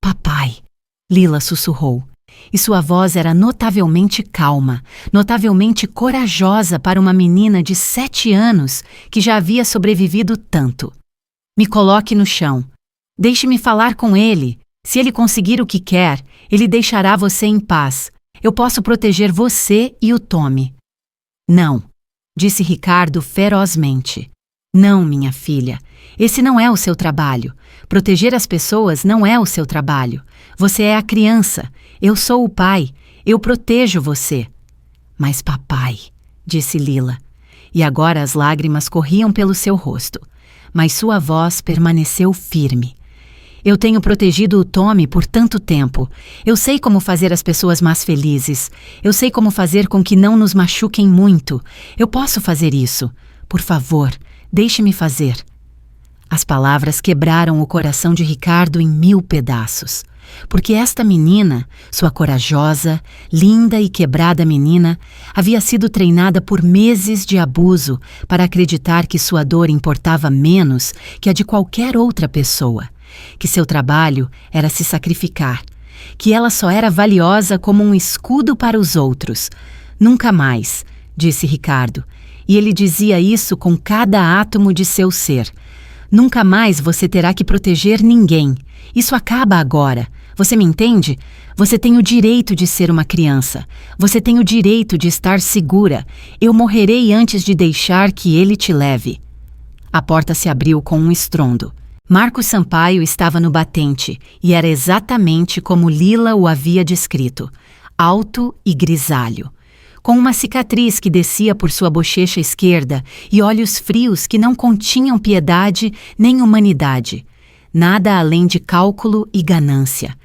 Papai, Lila sussurrou. E sua voz era notavelmente calma, notavelmente corajosa para uma menina de 7 anos que já havia sobrevivido tanto. Me coloque no chão. Deixe-me falar com ele. Se ele conseguir o que quer, ele deixará você em paz. Eu posso proteger você e o Tommy. Não, disse Ricardo ferozmente. Não, minha filha. Esse não é o seu trabalho. Proteger as pessoas não é o seu trabalho. Você é a criança. Eu sou o pai. Eu protejo você. Mas papai, disse Lila. E agora as lágrimas corriam pelo seu rosto. Mas sua voz permaneceu firme. Eu tenho protegido o Tommy por tanto tempo. Eu sei como fazer as pessoas mais felizes. Eu sei como fazer com que não nos machuquem muito. Eu posso fazer isso. Por favor, deixe-me fazer. As palavras quebraram o coração de Ricardo em 1000 pedaços. Porque esta menina, sua corajosa, linda e quebrada menina, havia sido treinada por meses de abuso para acreditar que sua dor importava menos que a de qualquer outra pessoa, que seu trabalho era se sacrificar, que ela só era valiosa como um escudo para os outros. Nunca mais, disse Ricardo, e ele dizia isso com cada átomo de seu ser. Nunca mais você terá que proteger ninguém. Isso acaba agora. Você me entende? Você tem o direito de ser uma criança. Você tem o direito de estar segura. Eu morrerei antes de deixar que ele te leve. A porta se abriu com um estrondo. Marcos Sampaio estava no batente e era exatamente como Lila o havia descrito. Alto e grisalho. Com uma cicatriz que descia por sua bochecha esquerda e olhos frios que não continham piedade nem humanidade. Nada além de cálculo e ganância.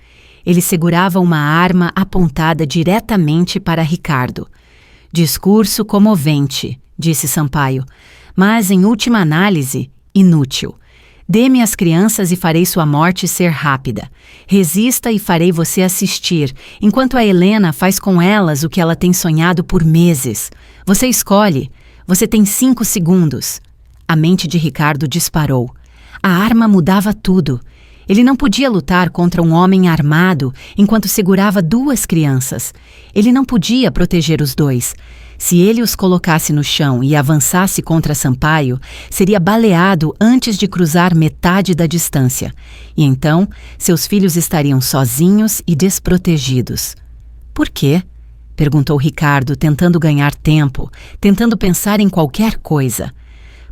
Ele segurava uma arma apontada diretamente para Ricardo. Discurso comovente, disse Sampaio, mas, em última análise, inútil. Dê-me as crianças e farei sua morte ser rápida. Resista e farei você assistir, enquanto a Helena faz com elas o que ela tem sonhado por meses. Você escolhe. Você tem 5 segundos. A mente de Ricardo disparou. A arma mudava tudo. Ele não podia lutar contra um homem armado enquanto segurava 2 crianças. Ele não podia proteger os 2. Se ele os colocasse no chão e avançasse contra Sampaio, seria baleado antes de cruzar metade da distância. E então, seus filhos estariam sozinhos e desprotegidos. Por quê? Perguntou Ricardo, tentando ganhar tempo, tentando pensar em qualquer coisa.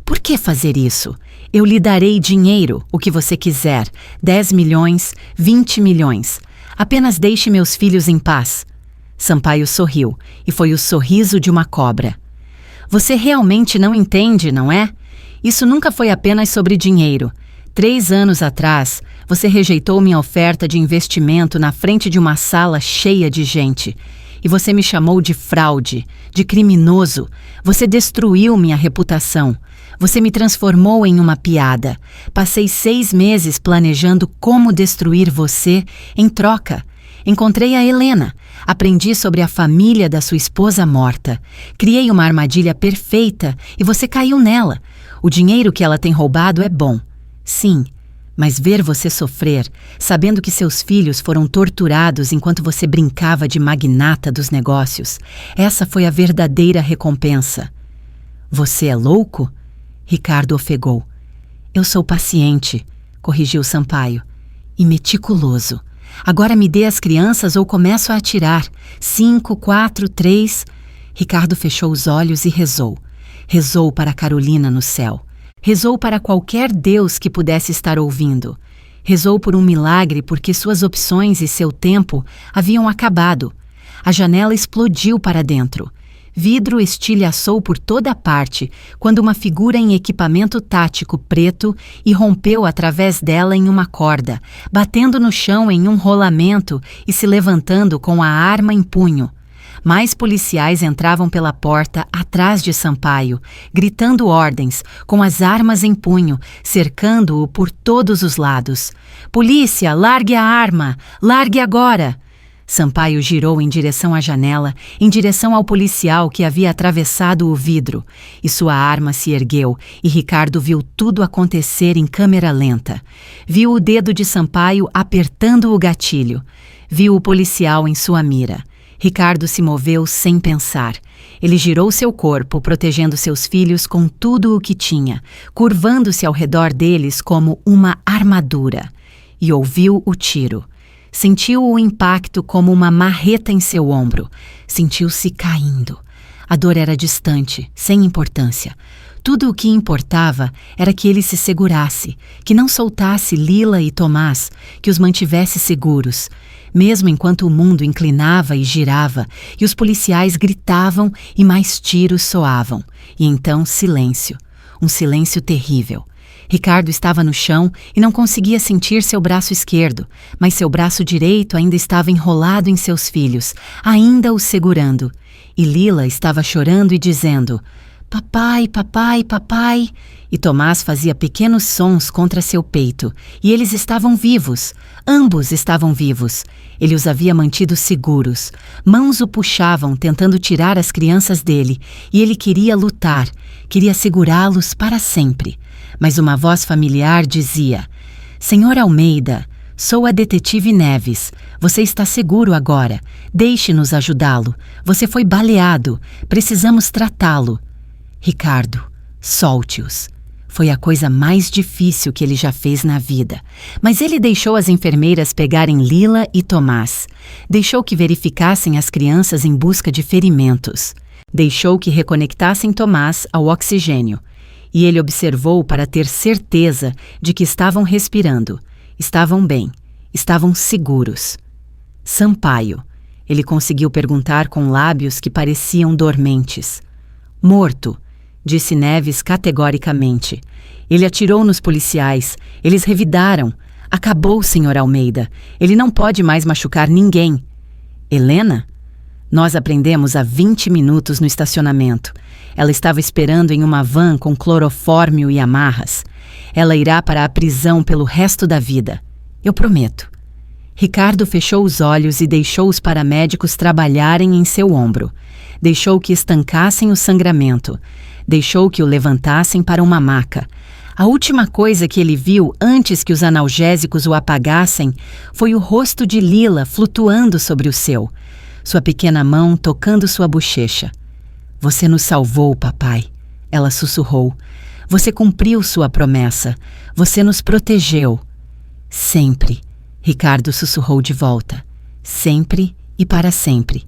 Por que fazer isso? Eu lhe darei dinheiro, o que você quiser, 10 milhões, 20 milhões. Apenas deixe meus filhos em paz. Sampaio sorriu, e foi o sorriso de uma cobra. Você realmente não entende, não é? Isso nunca foi apenas sobre dinheiro. 3 anos atrás, você rejeitou minha oferta de investimento na frente de uma sala cheia de gente. E você me chamou de fraude, de criminoso. Você destruiu minha reputação. Você me transformou em uma piada. Passei 6 meses planejando como destruir você em troca. Encontrei a Helena. Aprendi sobre a família da sua esposa morta. Criei uma armadilha perfeita e você caiu nela. O dinheiro que ela tem roubado é bom. Sim, mas ver você sofrer, sabendo que seus filhos foram torturados enquanto você brincava de magnata dos negócios, essa foi a verdadeira recompensa. Você é louco? Ricardo ofegou. Eu sou paciente, corrigiu Sampaio, e meticuloso. Agora me dê as crianças ou começo a atirar. 5, 4, 3... Ricardo fechou os olhos e rezou. Rezou para Carolina no céu. Rezou para qualquer Deus que pudesse estar ouvindo. Rezou por um milagre porque suas opções e seu tempo haviam acabado. A janela explodiu para dentro. Vidro estilhaçou por toda parte quando uma figura em equipamento tático preto irrompeu através dela em uma corda, batendo no chão em um rolamento e se levantando com a arma em punho. Mais policiais entravam pela porta atrás de Sampaio, gritando ordens, com as armas em punho, cercando-o por todos os lados. Polícia, largue a arma! Largue agora! Sampaio girou em direção à janela, em direção ao policial que havia atravessado o vidro, e sua arma se ergueu, e Ricardo viu tudo acontecer em câmera lenta. Viu o dedo de Sampaio apertando o gatilho. Viu o policial em sua mira. Ricardo se moveu sem pensar. Ele girou seu corpo, protegendo seus filhos com tudo o que tinha, curvando-se ao redor deles como uma armadura. E ouviu o tiro. Sentiu o impacto como uma marreta em seu ombro. Sentiu-se caindo. A dor era distante, sem importância. Tudo o que importava era que ele se segurasse, que não soltasse Lila e Tomás, que os mantivesse seguros. Mesmo enquanto o mundo inclinava e girava, e os policiais gritavam e mais tiros soavam. E então silêncio. Um silêncio terrível. Ricardo estava no chão e não conseguia sentir seu braço esquerdo, mas seu braço direito ainda estava enrolado em seus filhos, ainda os segurando. E Lila estava chorando e dizendo: "Papai, papai, papai." E Tomás fazia pequenos sons contra seu peito, e eles estavam vivos. Ambos estavam vivos. Ele os havia mantido seguros. Mãos o puxavam, tentando tirar as crianças dele, e ele queria lutar, queria segurá-los para sempre. Mas uma voz familiar dizia: "Senhor Almeida, sou a detetive Neves. Você está seguro agora. Deixe-nos ajudá-lo. Você foi baleado. Precisamos tratá-lo." Ricardo, solte-os. Foi a coisa mais difícil que ele já fez na vida. Mas ele deixou as enfermeiras pegarem Lila e Tomás. Deixou que verificassem as crianças em busca de ferimentos. Deixou que reconectassem Tomás ao oxigênio. E ele observou para ter certeza de que estavam respirando. Estavam bem. Estavam seguros. Sampaio. Ele conseguiu perguntar com lábios que pareciam dormentes. "Morto", disse Neves categoricamente. "Ele atirou nos policiais. Eles revidaram. Acabou, Sr. Almeida. Ele não pode mais machucar ninguém." "Helena?" "Nós aprendemos há 20 minutos no estacionamento. Ela estava esperando em uma van com clorofórmio e amarras. Ela irá para a prisão pelo resto da vida. Eu prometo." Ricardo fechou os olhos e deixou os paramédicos trabalharem em seu ombro. Deixou que estancassem o sangramento. Deixou que o levantassem para uma maca. A última coisa que ele viu antes que os analgésicos o apagassem foi o rosto de Lila flutuando sobre o seu. Sua pequena mão tocando sua bochecha. "Você nos salvou, papai," ela sussurrou. "Você cumpriu sua promessa. Você nos protegeu." "Sempre," Ricardo sussurrou de volta. "Sempre e para sempre."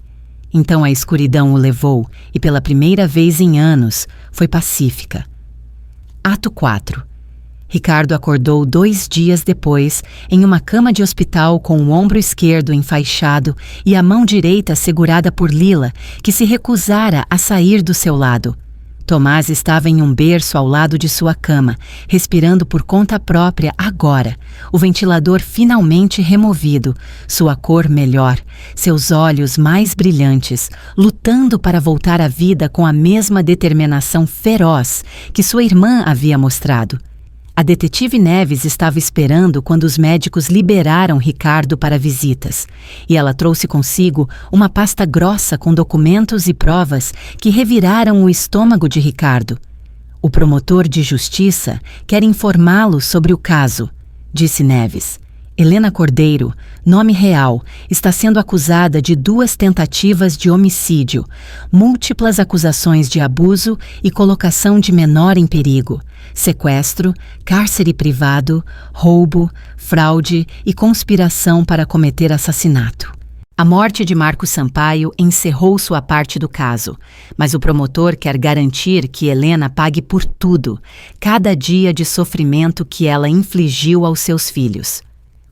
Então a escuridão o levou e pela primeira vez em anos foi pacífica. Ato 4. Ricardo acordou 2 dias depois em uma cama de hospital com o ombro esquerdo enfaixado e a mão direita segurada por Lila, que se recusara a sair do seu lado. Tomás estava em um berço ao lado de sua cama, respirando por conta própria agora, o ventilador finalmente removido, sua cor melhor, seus olhos mais brilhantes, lutando para voltar à vida com a mesma determinação feroz que sua irmã havia mostrado. A detetive Neves estava esperando quando os médicos liberaram Ricardo para visitas, e ela trouxe consigo uma pasta grossa com documentos e provas que reviraram o estômago de Ricardo. O promotor de justiça quer informá-lo sobre o caso, disse Neves. Helena Cordeiro, nome real, está sendo acusada de 2 tentativas de homicídio, múltiplas acusações de abuso e colocação de menor em perigo, sequestro, cárcere privado, roubo, fraude e conspiração para cometer assassinato. A morte de Marco Sampaio encerrou sua parte do caso, mas o promotor quer garantir que Helena pague por tudo, cada dia de sofrimento que ela infligiu aos seus filhos.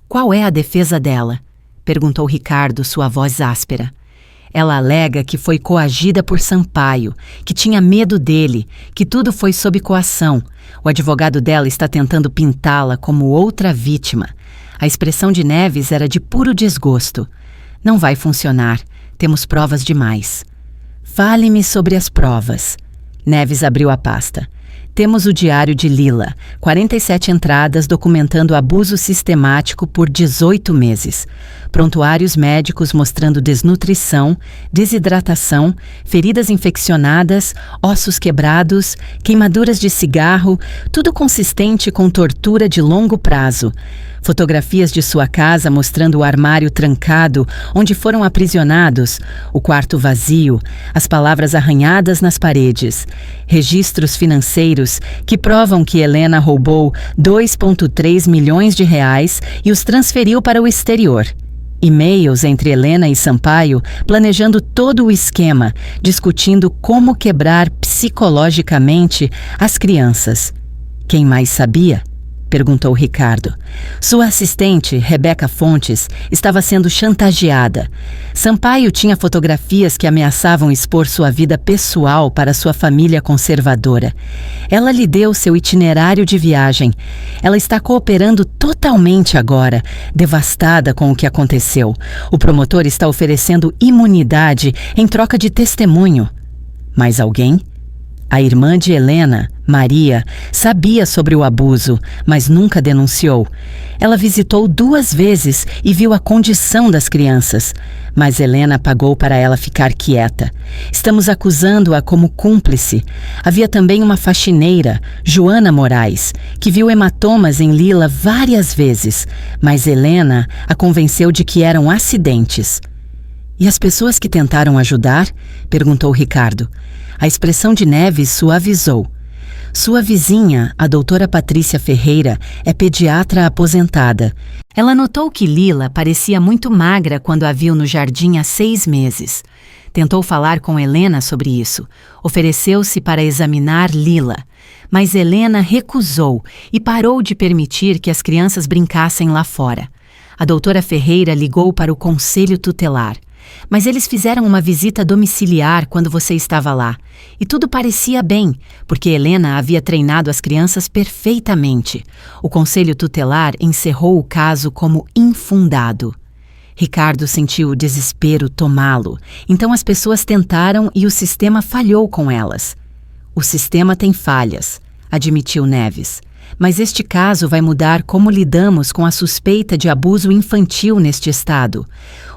Qual é a defesa dela? Perguntou Ricardo, sua voz áspera. Ela alega que foi coagida por Sampaio, que tinha medo dele, que tudo foi sob coação. O advogado dela está tentando pintá-la como outra vítima. A expressão de Neves era de puro desgosto. Não vai funcionar. Temos provas demais. Fale-me sobre as provas. Neves abriu a pasta. Temos o diário de Lila, 47 entradas documentando abuso sistemático por 18 meses. Prontuários médicos mostrando desnutrição, desidratação, feridas infeccionadas, ossos quebrados, queimaduras de cigarro, tudo consistente com tortura de longo prazo. Fotografias de sua casa mostrando o armário trancado, onde foram aprisionados, o quarto vazio, as palavras arranhadas nas paredes. Registros financeiros que provam que Helena roubou 2,3 milhões de reais e os transferiu para o exterior. E-mails entre Helena e Sampaio planejando todo o esquema, discutindo como quebrar psicologicamente as crianças. Quem mais sabia? Perguntou Ricardo. Sua assistente, Rebeca Fontes, estava sendo chantageada. Sampaio tinha fotografias que ameaçavam expor sua vida pessoal para sua família conservadora. Ela lhe deu seu itinerário de viagem. Ela está cooperando totalmente agora, devastada com o que aconteceu. O promotor está oferecendo imunidade em troca de testemunho. Mais alguém? A irmã de Helena, Maria, sabia sobre o abuso, mas nunca denunciou. Ela visitou 2 vezes e viu a condição das crianças, mas Helena pagou para ela ficar quieta. Estamos acusando-a como cúmplice. Havia também uma faxineira, Joana Moraes, que viu hematomas em Lila várias vezes, mas Helena a convenceu de que eram acidentes. E as pessoas que tentaram ajudar? Perguntou Ricardo. A expressão de Neves suavizou. Sua vizinha, a doutora Patrícia Ferreira, é pediatra aposentada. Ela notou que Lila parecia muito magra quando a viu no jardim há 6 meses. Tentou falar com Helena sobre isso. Ofereceu-se para examinar Lila. Mas Helena recusou e parou de permitir que as crianças brincassem lá fora. A doutora Ferreira ligou para o conselho tutelar. Mas eles fizeram uma visita domiciliar quando você estava lá. E tudo parecia bem, porque Helena havia treinado as crianças perfeitamente. O conselho tutelar encerrou o caso como infundado. Ricardo sentiu o desespero tomá-lo. Então as pessoas tentaram e o sistema falhou com elas. O sistema tem falhas, admitiu Neves. Mas este caso vai mudar como lidamos com a suspeita de abuso infantil neste estado.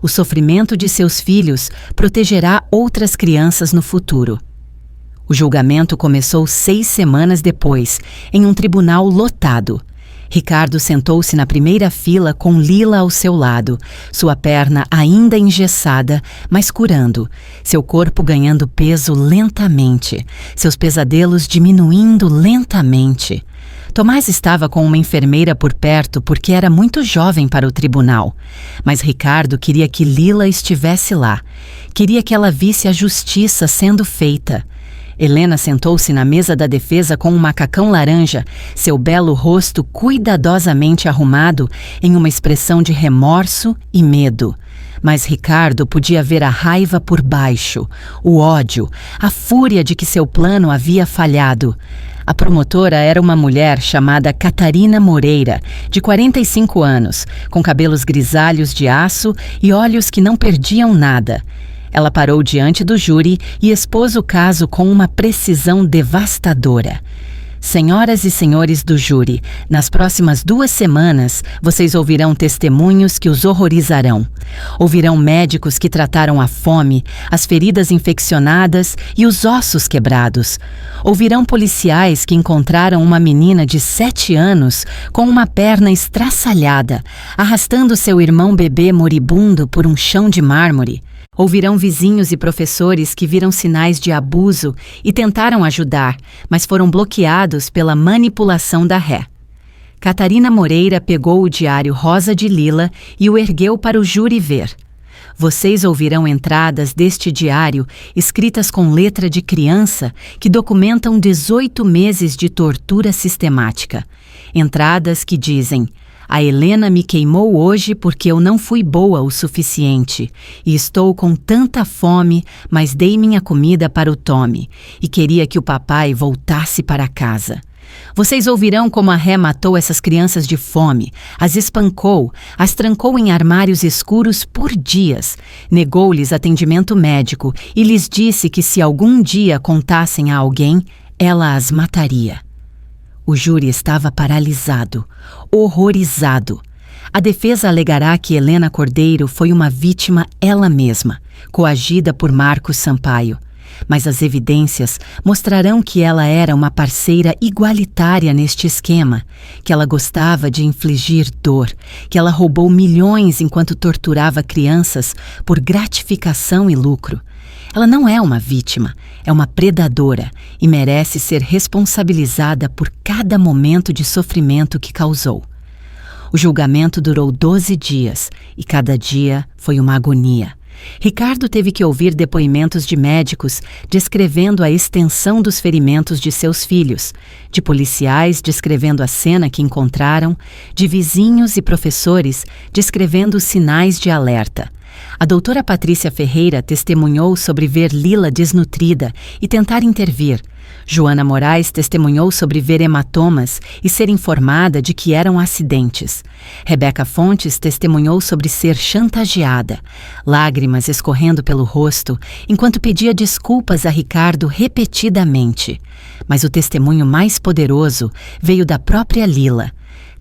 O sofrimento de seus filhos protegerá outras crianças no futuro. O julgamento começou 6 semanas depois, em um tribunal lotado. Ricardo sentou-se na primeira fila com Lila ao seu lado, sua perna ainda engessada, mas curando, seu corpo ganhando peso lentamente, seus pesadelos diminuindo lentamente. Tomás estava com uma enfermeira por perto porque era muito jovem para o tribunal. Mas Ricardo queria que Lila estivesse lá. Queria que ela visse a justiça sendo feita. Helena sentou-se na mesa da defesa com um macacão laranja, seu belo rosto cuidadosamente arrumado em uma expressão de remorso e medo. Mas Ricardo podia ver a raiva por baixo, o ódio, a fúria de que seu plano havia falhado. A promotora era uma mulher chamada Catarina Moreira, de 45 anos, com cabelos grisalhos de aço e olhos que não perdiam nada. Ela parou diante do júri e expôs o caso com uma precisão devastadora. Senhoras e senhores do júri, nas próximas 2 semanas, vocês ouvirão testemunhos que os horrorizarão. Ouvirão médicos que trataram a fome, as feridas infeccionadas e os ossos quebrados. Ouvirão policiais que encontraram uma menina de 7 anos com uma perna estraçalhada, arrastando seu irmão bebê moribundo por um chão de mármore. Ouvirão vizinhos e professores que viram sinais de abuso e tentaram ajudar, mas foram bloqueados pela manipulação da ré. Catarina Moreira pegou o diário rosa de lila e o ergueu para o júri ver. Vocês ouvirão entradas deste diário escritas com letra de criança que documentam 18 meses de tortura sistemática. Entradas que dizem: a Helena me queimou hoje porque eu não fui boa o suficiente, e estou com tanta fome, mas dei minha comida para o Tommy, e queria que o papai voltasse para casa. Vocês ouvirão como a ré matou essas crianças de fome, as espancou, as trancou em armários escuros por dias, negou-lhes atendimento médico e lhes disse que se algum dia contassem a alguém, ela as mataria. O júri estava paralisado, horrorizado. A defesa alegará que Helena Cordeiro foi uma vítima ela mesma, coagida por Marcos Sampaio. Mas as evidências mostrarão que ela era uma parceira igualitária neste esquema, que ela gostava de infligir dor, que ela roubou milhões enquanto torturava crianças por gratificação e lucro. Ela não é uma vítima, é uma predadora e merece ser responsabilizada por cada momento de sofrimento que causou. O julgamento durou 12 dias e cada dia foi uma agonia. Ricardo teve que ouvir depoimentos de médicos descrevendo a extensão dos ferimentos de seus filhos, de policiais descrevendo a cena que encontraram, de vizinhos e professores descrevendo os sinais de alerta. A doutora Patrícia Ferreira testemunhou sobre ver Lila desnutrida e tentar intervir. Joana Moraes testemunhou sobre ver hematomas e ser informada de que eram acidentes. Rebeca Fontes testemunhou sobre ser chantageada, lágrimas escorrendo pelo rosto, enquanto pedia desculpas a Ricardo repetidamente. Mas o testemunho mais poderoso veio da própria Lila.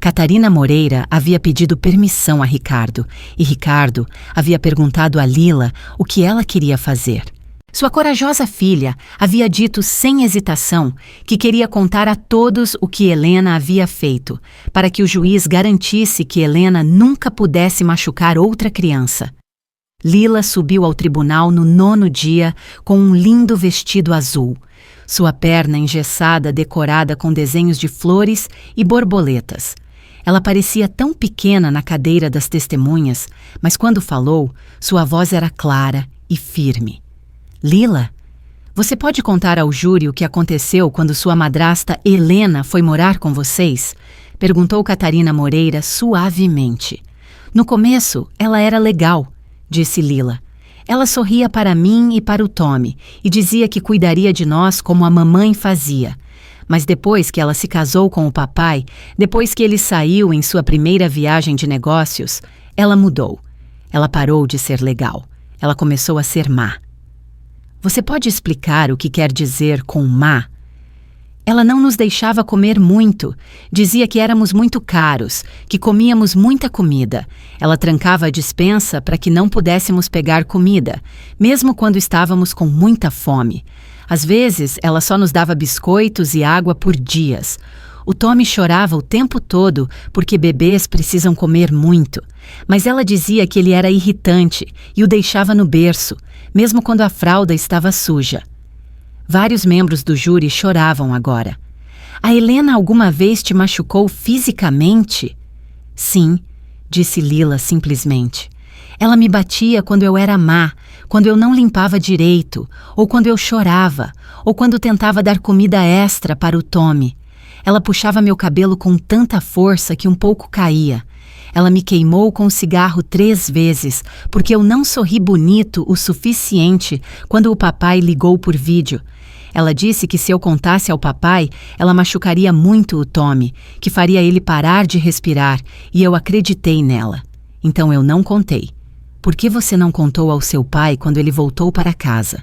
Catarina Moreira havia pedido permissão a Ricardo, e Ricardo havia perguntado a Lila o que ela queria fazer. Sua corajosa filha havia dito sem hesitação que queria contar a todos o que Helena havia feito, para que o juiz garantisse que Helena nunca pudesse machucar outra criança. Lila subiu ao tribunal no 9º dia com um lindo vestido azul, sua perna engessada decorada com desenhos de flores e borboletas. Ela parecia tão pequena na cadeira das testemunhas, mas quando falou, sua voz era clara e firme. Lila, você pode contar ao júri o que aconteceu quando sua madrasta Helena foi morar com vocês? Perguntou Catarina Moreira suavemente. No começo, ela era legal, disse Lila. Ela sorria para mim e para o Tommy e dizia que cuidaria de nós como a mamãe fazia. Mas depois que ela se casou com o papai, depois que ele saiu em sua primeira viagem de negócios, ela mudou. Ela parou de ser legal. Ela começou a ser má. Você pode explicar o que quer dizer com má? Ela não nos deixava comer muito. Dizia que éramos muito caros, que comíamos muita comida. Ela trancava a despensa para que não pudéssemos pegar comida, mesmo quando estávamos com muita fome. Às vezes, ela só nos dava biscoitos e água por dias. O Tommy chorava o tempo todo porque bebês precisam comer muito. Mas ela dizia que ele era irritante e o deixava no berço, mesmo quando a fralda estava suja. Vários membros do júri choravam agora. A Helena alguma vez te machucou fisicamente? Sim, disse Lila simplesmente. Ela me batia quando eu era má, quando eu não limpava direito, ou quando eu chorava, ou quando tentava dar comida extra para o Tommy. Ela puxava meu cabelo com tanta força que um pouco caía. Ela me queimou com o cigarro 3 vezes, porque eu não sorri bonito o suficiente quando o papai ligou por vídeo. Ela disse que se eu contasse ao papai, ela machucaria muito o Tommy, que faria ele parar de respirar, e eu acreditei nela. Então eu não contei. Por que você não contou ao seu pai quando ele voltou para casa?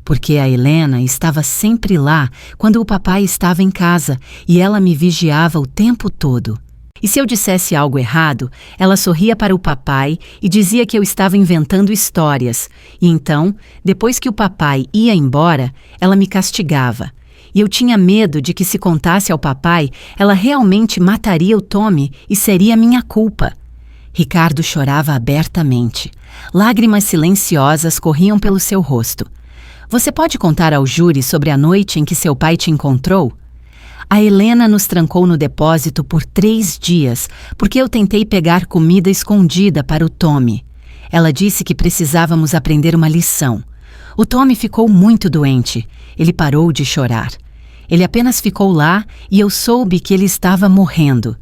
porque a Helena estava sempre lá quando o papai estava em casa e ela me vigiava o tempo todo. E se eu dissesse algo errado, ela sorria para o papai e dizia que eu estava inventando histórias. E então, depois que o papai ia embora, ela me castigava. E eu tinha medo de que, se contasse ao papai, ela realmente mataria o Tommy e seria minha culpa. Ricardo chorava abertamente. Lágrimas silenciosas corriam pelo seu rosto. Você pode contar ao júri sobre a noite em que seu pai te encontrou? A Helena nos trancou no depósito por 3 dias, porque eu tentei pegar comida escondida para o Tommy. Ela disse que precisávamos aprender uma lição. O Tommy ficou muito doente. Ele parou de chorar. Ele apenas ficou lá e eu soube que ele estava morrendo.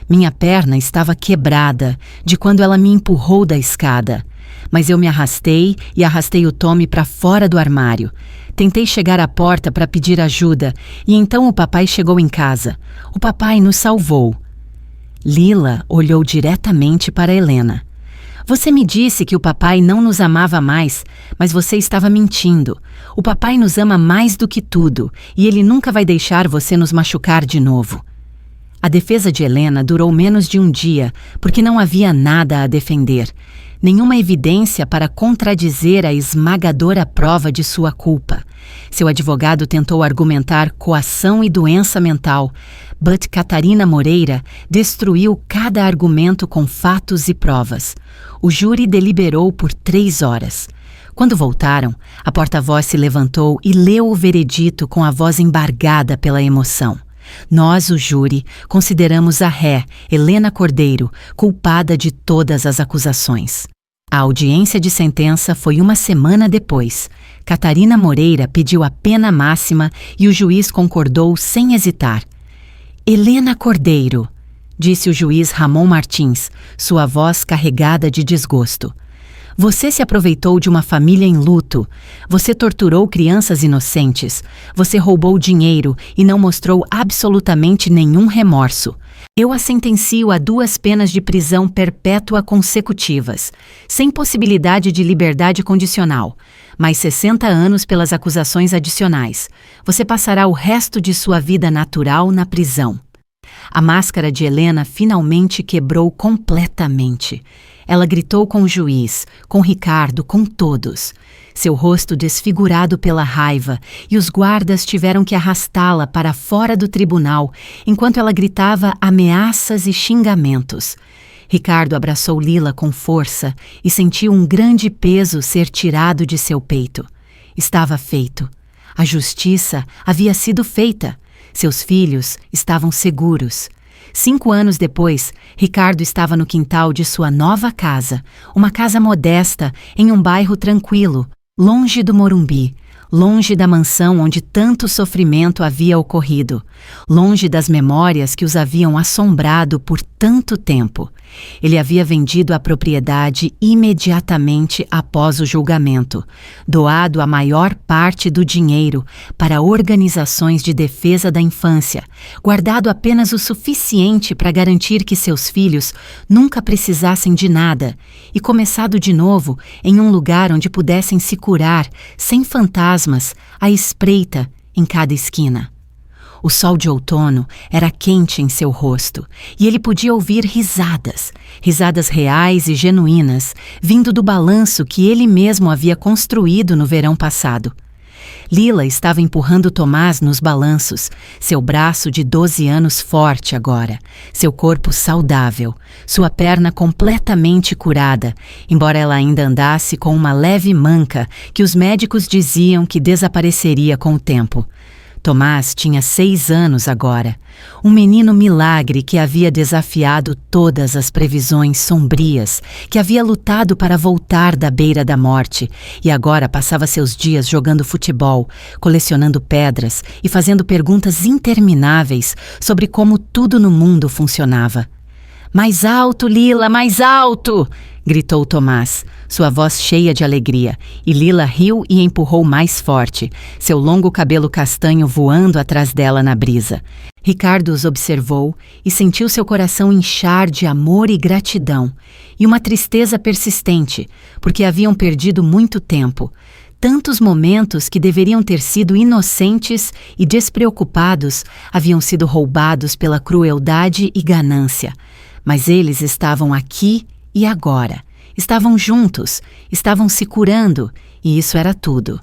Minha perna estava quebrada de quando ela me empurrou da escada. Mas eu me arrastei e arrastei o Tommy para fora do armário. Tentei chegar à porta para pedir ajuda e então o papai chegou em casa. O papai nos salvou. Lila olhou diretamente para Helena. Você me disse que o papai não nos amava mais, mas você estava mentindo. O papai nos ama mais do que tudo e ele nunca vai deixar você nos machucar de novo. A defesa de Helena durou menos de um dia, porque não havia nada a defender. Nenhuma evidência para contradizer a esmagadora prova de sua culpa. Seu advogado tentou argumentar coação e doença mental, but Catarina Moreira destruiu cada argumento com fatos e provas. O júri deliberou por 3 horas. Quando voltaram, a porta-voz se levantou e leu o veredito com a voz embargada pela emoção. Nós, o júri, consideramos a ré, Helena Cordeiro, culpada de todas as acusações. A audiência de sentença foi 1 semana depois. Catarina Moreira pediu a pena máxima e o juiz concordou sem hesitar. Helena Cordeiro, disse o juiz Ramon Martins, sua voz carregada de desgosto. Você se aproveitou de uma família em luto. Você torturou crianças inocentes. Você roubou dinheiro e não mostrou absolutamente nenhum remorso. Eu a sentencio a 2 penas de prisão perpétua consecutivas, sem possibilidade de liberdade condicional, mais 60 anos pelas acusações adicionais. Você passará o resto de sua vida natural na prisão. A máscara de Helena finalmente quebrou completamente. Ela gritou com o juiz, com Ricardo, com todos. Seu rosto desfigurado pela raiva, e os guardas tiveram que arrastá-la para fora do tribunal, enquanto ela gritava ameaças e xingamentos. Ricardo abraçou Lila com força e sentiu um grande peso ser tirado de seu peito. Estava feito. A justiça havia sido feita. Seus filhos estavam seguros. 5 anos depois, Ricardo estava no quintal de sua nova casa, uma casa modesta, em um bairro tranquilo, longe do Morumbi, longe da mansão onde tanto sofrimento havia ocorrido, longe das memórias que os haviam assombrado por tanto tempo. Ele havia vendido a propriedade imediatamente após o julgamento, doado a maior parte do dinheiro para organizações de defesa da infância, guardado apenas o suficiente para garantir que seus filhos nunca precisassem de nada, e começado de novo em um lugar onde pudessem se curar, sem fantasmas, à espreita em cada esquina. O sol de outono era quente em seu rosto, e ele podia ouvir risadas, risadas reais e genuínas, vindo do balanço que ele mesmo havia construído no verão passado. Lila estava empurrando Tomás nos balanços, seu braço de 12 anos forte agora, seu corpo saudável, sua perna completamente curada, embora ela ainda andasse com uma leve manca que os médicos diziam que desapareceria com o tempo. Tomás tinha 6 anos agora, um menino milagre que havia desafiado todas as previsões sombrias, que havia lutado para voltar da beira da morte e agora passava seus dias jogando futebol, colecionando pedras e fazendo perguntas intermináveis sobre como tudo no mundo funcionava. Mais alto, Lila, mais alto! Gritou Tomás, sua voz cheia de alegria, e Lila riu e empurrou mais forte, seu longo cabelo castanho voando atrás dela na brisa. Ricardo os observou e sentiu seu coração inchar de amor e gratidão, e uma tristeza persistente, porque haviam perdido muito tempo, tantos momentos que deveriam ter sido inocentes e despreocupados haviam sido roubados pela crueldade e ganância. Mas eles estavam aqui e agora. Estavam juntos, estavam se curando, e isso era tudo.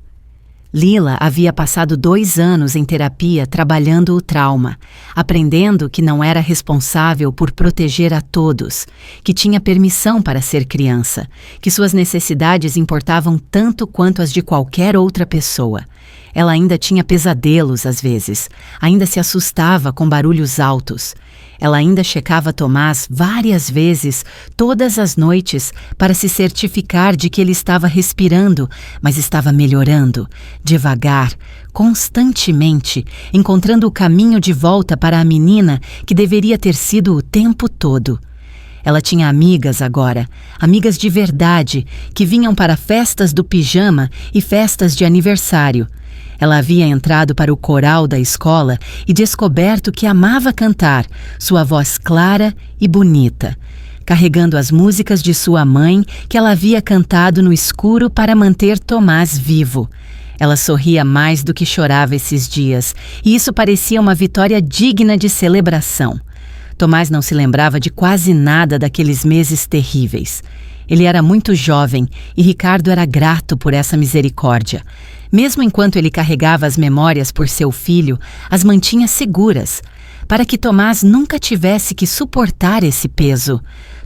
Lila havia passado 2 anos em terapia trabalhando o trauma, aprendendo que não era responsável por proteger a todos, que tinha permissão para ser criança, que suas necessidades importavam tanto quanto as de qualquer outra pessoa. Ela ainda tinha pesadelos às vezes, ainda se assustava com barulhos altos. Ela ainda checava Tomás várias vezes, todas as noites, para se certificar de que ele estava respirando, mas estava melhorando, devagar, constantemente, encontrando o caminho de volta para a menina que deveria ter sido o tempo todo. Ela tinha amigas agora, amigas de verdade, que vinham para festas do pijama e festas de aniversário. Ela havia entrado para o coral da escola e descoberto que amava cantar, sua voz clara e bonita, carregando as músicas de sua mãe que ela havia cantado no escuro para manter Tomás vivo. Ela sorria mais do que chorava esses dias, e isso parecia uma vitória digna de celebração. Tomás não se lembrava de quase nada daqueles meses terríveis. Ele era muito jovem e Ricardo era grato por essa misericórdia. Mesmo enquanto ele carregava as memórias por seu filho, as mantinha seguras, para que Tomás nunca tivesse que suportar esse peso.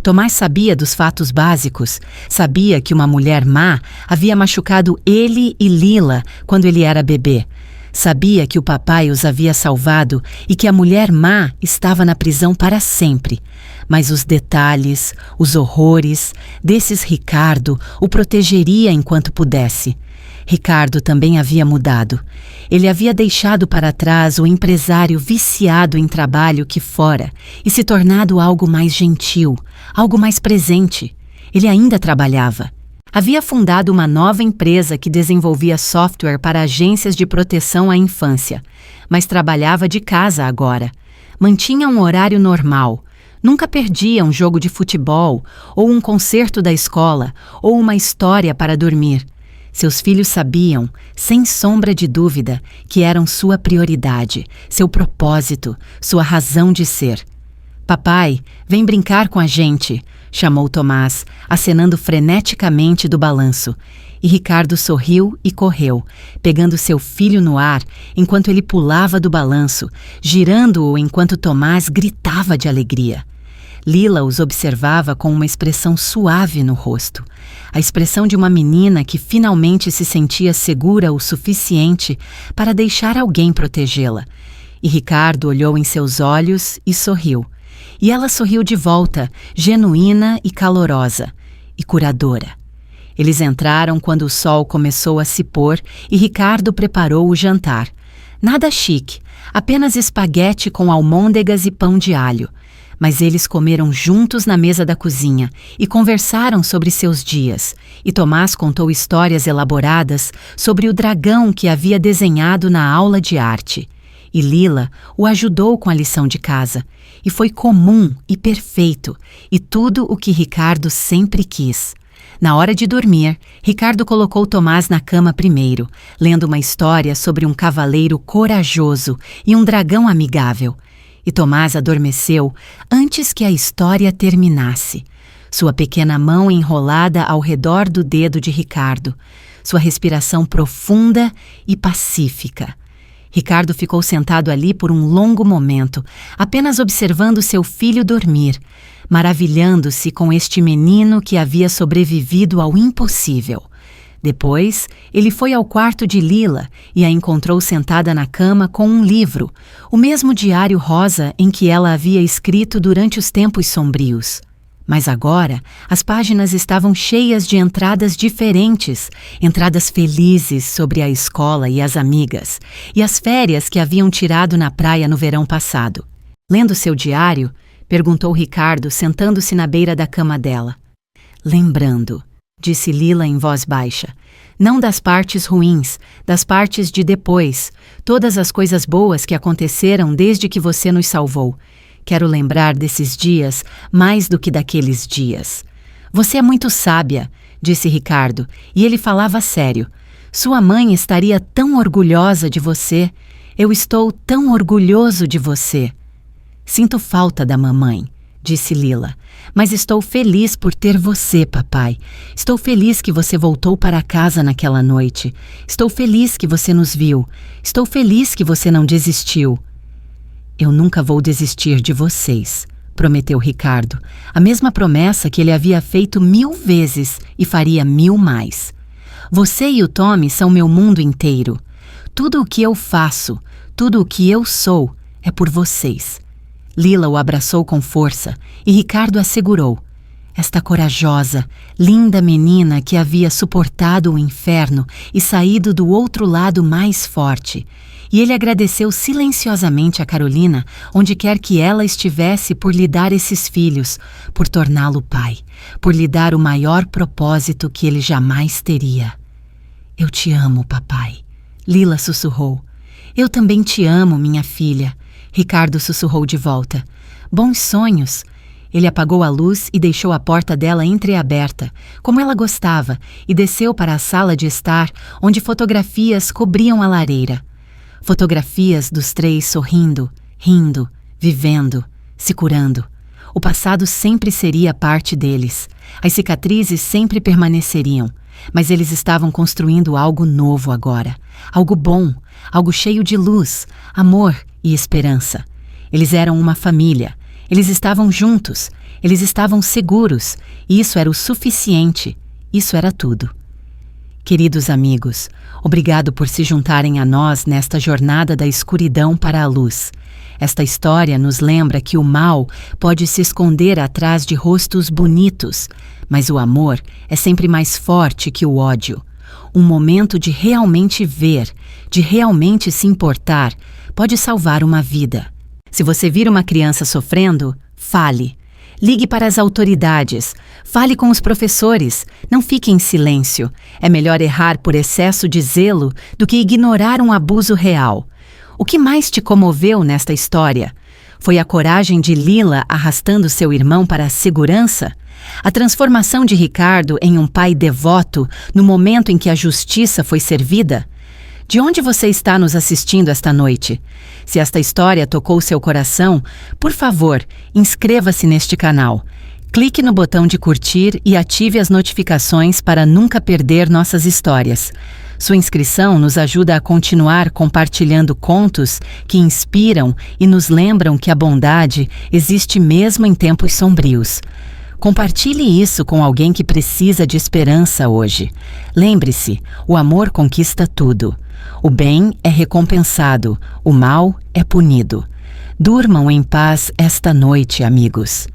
Tomás sabia dos fatos básicos, sabia que uma mulher má havia machucado ele e Lila quando ele era bebê. Sabia que o papai os havia salvado e que a mulher má estava na prisão para sempre. Mas os detalhes, os horrores, desses Ricardo o protegeria enquanto pudesse. Ricardo também havia mudado. Ele havia deixado para trás o empresário viciado em trabalho que fora e se tornado algo mais gentil, algo mais presente. Ele ainda trabalhava. Havia fundado uma nova empresa que desenvolvia software para agências de proteção à infância, mas trabalhava de casa agora. Mantinha um horário normal. Nunca perdia um jogo de futebol, ou um concerto da escola, ou uma história para dormir. Seus filhos sabiam, sem sombra de dúvida, que eram sua prioridade, seu propósito, sua razão de ser. "Papai, vem brincar com a gente", chamou Tomás, acenando freneticamente do balanço. E Ricardo sorriu e correu, pegando seu filho no ar enquanto ele pulava do balanço, girando-o enquanto Tomás gritava de alegria. Lila os observava com uma expressão suave no rosto, a expressão de uma menina que finalmente se sentia segura o suficiente para deixar alguém protegê-la. E Ricardo olhou em seus olhos e sorriu. E ela sorriu de volta, genuína e calorosa, e curadora. Eles entraram quando o sol começou a se pôr e Ricardo preparou o jantar. Nada chique, apenas espaguete com almôndegas e pão de alho. Mas eles comeram juntos na mesa da cozinha e conversaram sobre seus dias, e Tomás contou histórias elaboradas sobre o dragão que havia desenhado na aula de arte. E Lila o ajudou com a lição de casa, e foi comum e perfeito, e tudo o que Ricardo sempre quis. Na hora de dormir, Ricardo colocou Tomás na cama primeiro, lendo uma história sobre um cavaleiro corajoso e um dragão amigável. E Tomás adormeceu antes que a história terminasse. Sua pequena mão enrolada ao redor do dedo de Ricardo, sua respiração profunda e pacífica. Ricardo ficou sentado ali por um longo momento, apenas observando seu filho dormir, maravilhando-se com este menino que havia sobrevivido ao impossível. Depois, ele foi ao quarto de Lila e a encontrou sentada na cama com um livro, o mesmo diário rosa em que ela havia escrito durante os tempos sombrios. Mas agora, as páginas estavam cheias de entradas diferentes, entradas felizes sobre a escola e as amigas, e as férias que haviam tirado na praia no verão passado. Lendo seu diário, perguntou Ricardo, sentando-se na beira da cama dela. "Lembrando", disse Lila em voz baixa, "não das partes ruins, das partes de depois, todas as coisas boas que aconteceram desde que você nos salvou. Quero lembrar desses dias mais do que daqueles dias." "Você é muito sábia", disse Ricardo, e ele falava sério. Sua mãe estaria tão orgulhosa de você. Eu estou tão orgulhoso de você. Sinto falta da mamãe, disse Lila, mas estou feliz por ter você, papai. Estou feliz que você voltou para casa naquela noite. Estou feliz que você nos viu. Estou feliz que você não desistiu. Eu nunca vou desistir de vocês, prometeu Ricardo, a mesma promessa que ele havia feito 1000 vezes e faria 1000 mais. Você e o Tommy são meu mundo inteiro. Tudo o que eu faço, tudo o que eu sou, é por vocês. Lila o abraçou com força e Ricardo a segurou. Esta corajosa, linda menina que havia suportado o inferno e saído do outro lado mais forte. E ele agradeceu silenciosamente a Carolina, onde quer que ela estivesse, por lhe dar esses filhos, por torná-lo pai, por lhe dar o maior propósito que ele jamais teria. Eu te amo, papai, Lila sussurrou. Eu também te amo, minha filha, Ricardo sussurrou de volta. Bons sonhos. Ele apagou a luz e deixou a porta dela entreaberta, como ela gostava, e desceu para a sala de estar, onde fotografias cobriam a lareira. Fotografias dos três sorrindo, rindo, vivendo, se curando. O passado sempre seria parte deles. As cicatrizes sempre permaneceriam. Mas eles estavam construindo algo novo agora. Algo bom, algo cheio de luz, amor e esperança. Eles eram uma família. Eles estavam juntos. Eles estavam seguros. E isso era o suficiente. Isso era tudo. Queridos amigos, obrigado por se juntarem a nós nesta jornada da escuridão para a luz. Esta história nos lembra que o mal pode se esconder atrás de rostos bonitos, mas o amor é sempre mais forte que o ódio. Um momento de realmente ver, de realmente se importar, pode salvar uma vida. Se você vir uma criança sofrendo, fale. Ligue para as autoridades. Fale com os professores. Não fique em silêncio. É melhor errar por excesso de zelo do que ignorar um abuso real. O que mais te comoveu nesta história? Foi a coragem de Lila arrastando seu irmão para a segurança? A transformação de Ricardo em um pai devoto no momento em que a justiça foi servida? De onde você está nos assistindo esta noite? Se esta história tocou seu coração, por favor, inscreva-se neste canal. Clique no botão de curtir e ative as notificações para nunca perder nossas histórias. Sua inscrição nos ajuda a continuar compartilhando contos que inspiram e nos lembram que a bondade existe mesmo em tempos sombrios. Compartilhe isso com alguém que precisa de esperança hoje. Lembre-se, o amor conquista tudo. O bem é recompensado, o mal é punido. Durmam em paz esta noite, amigos.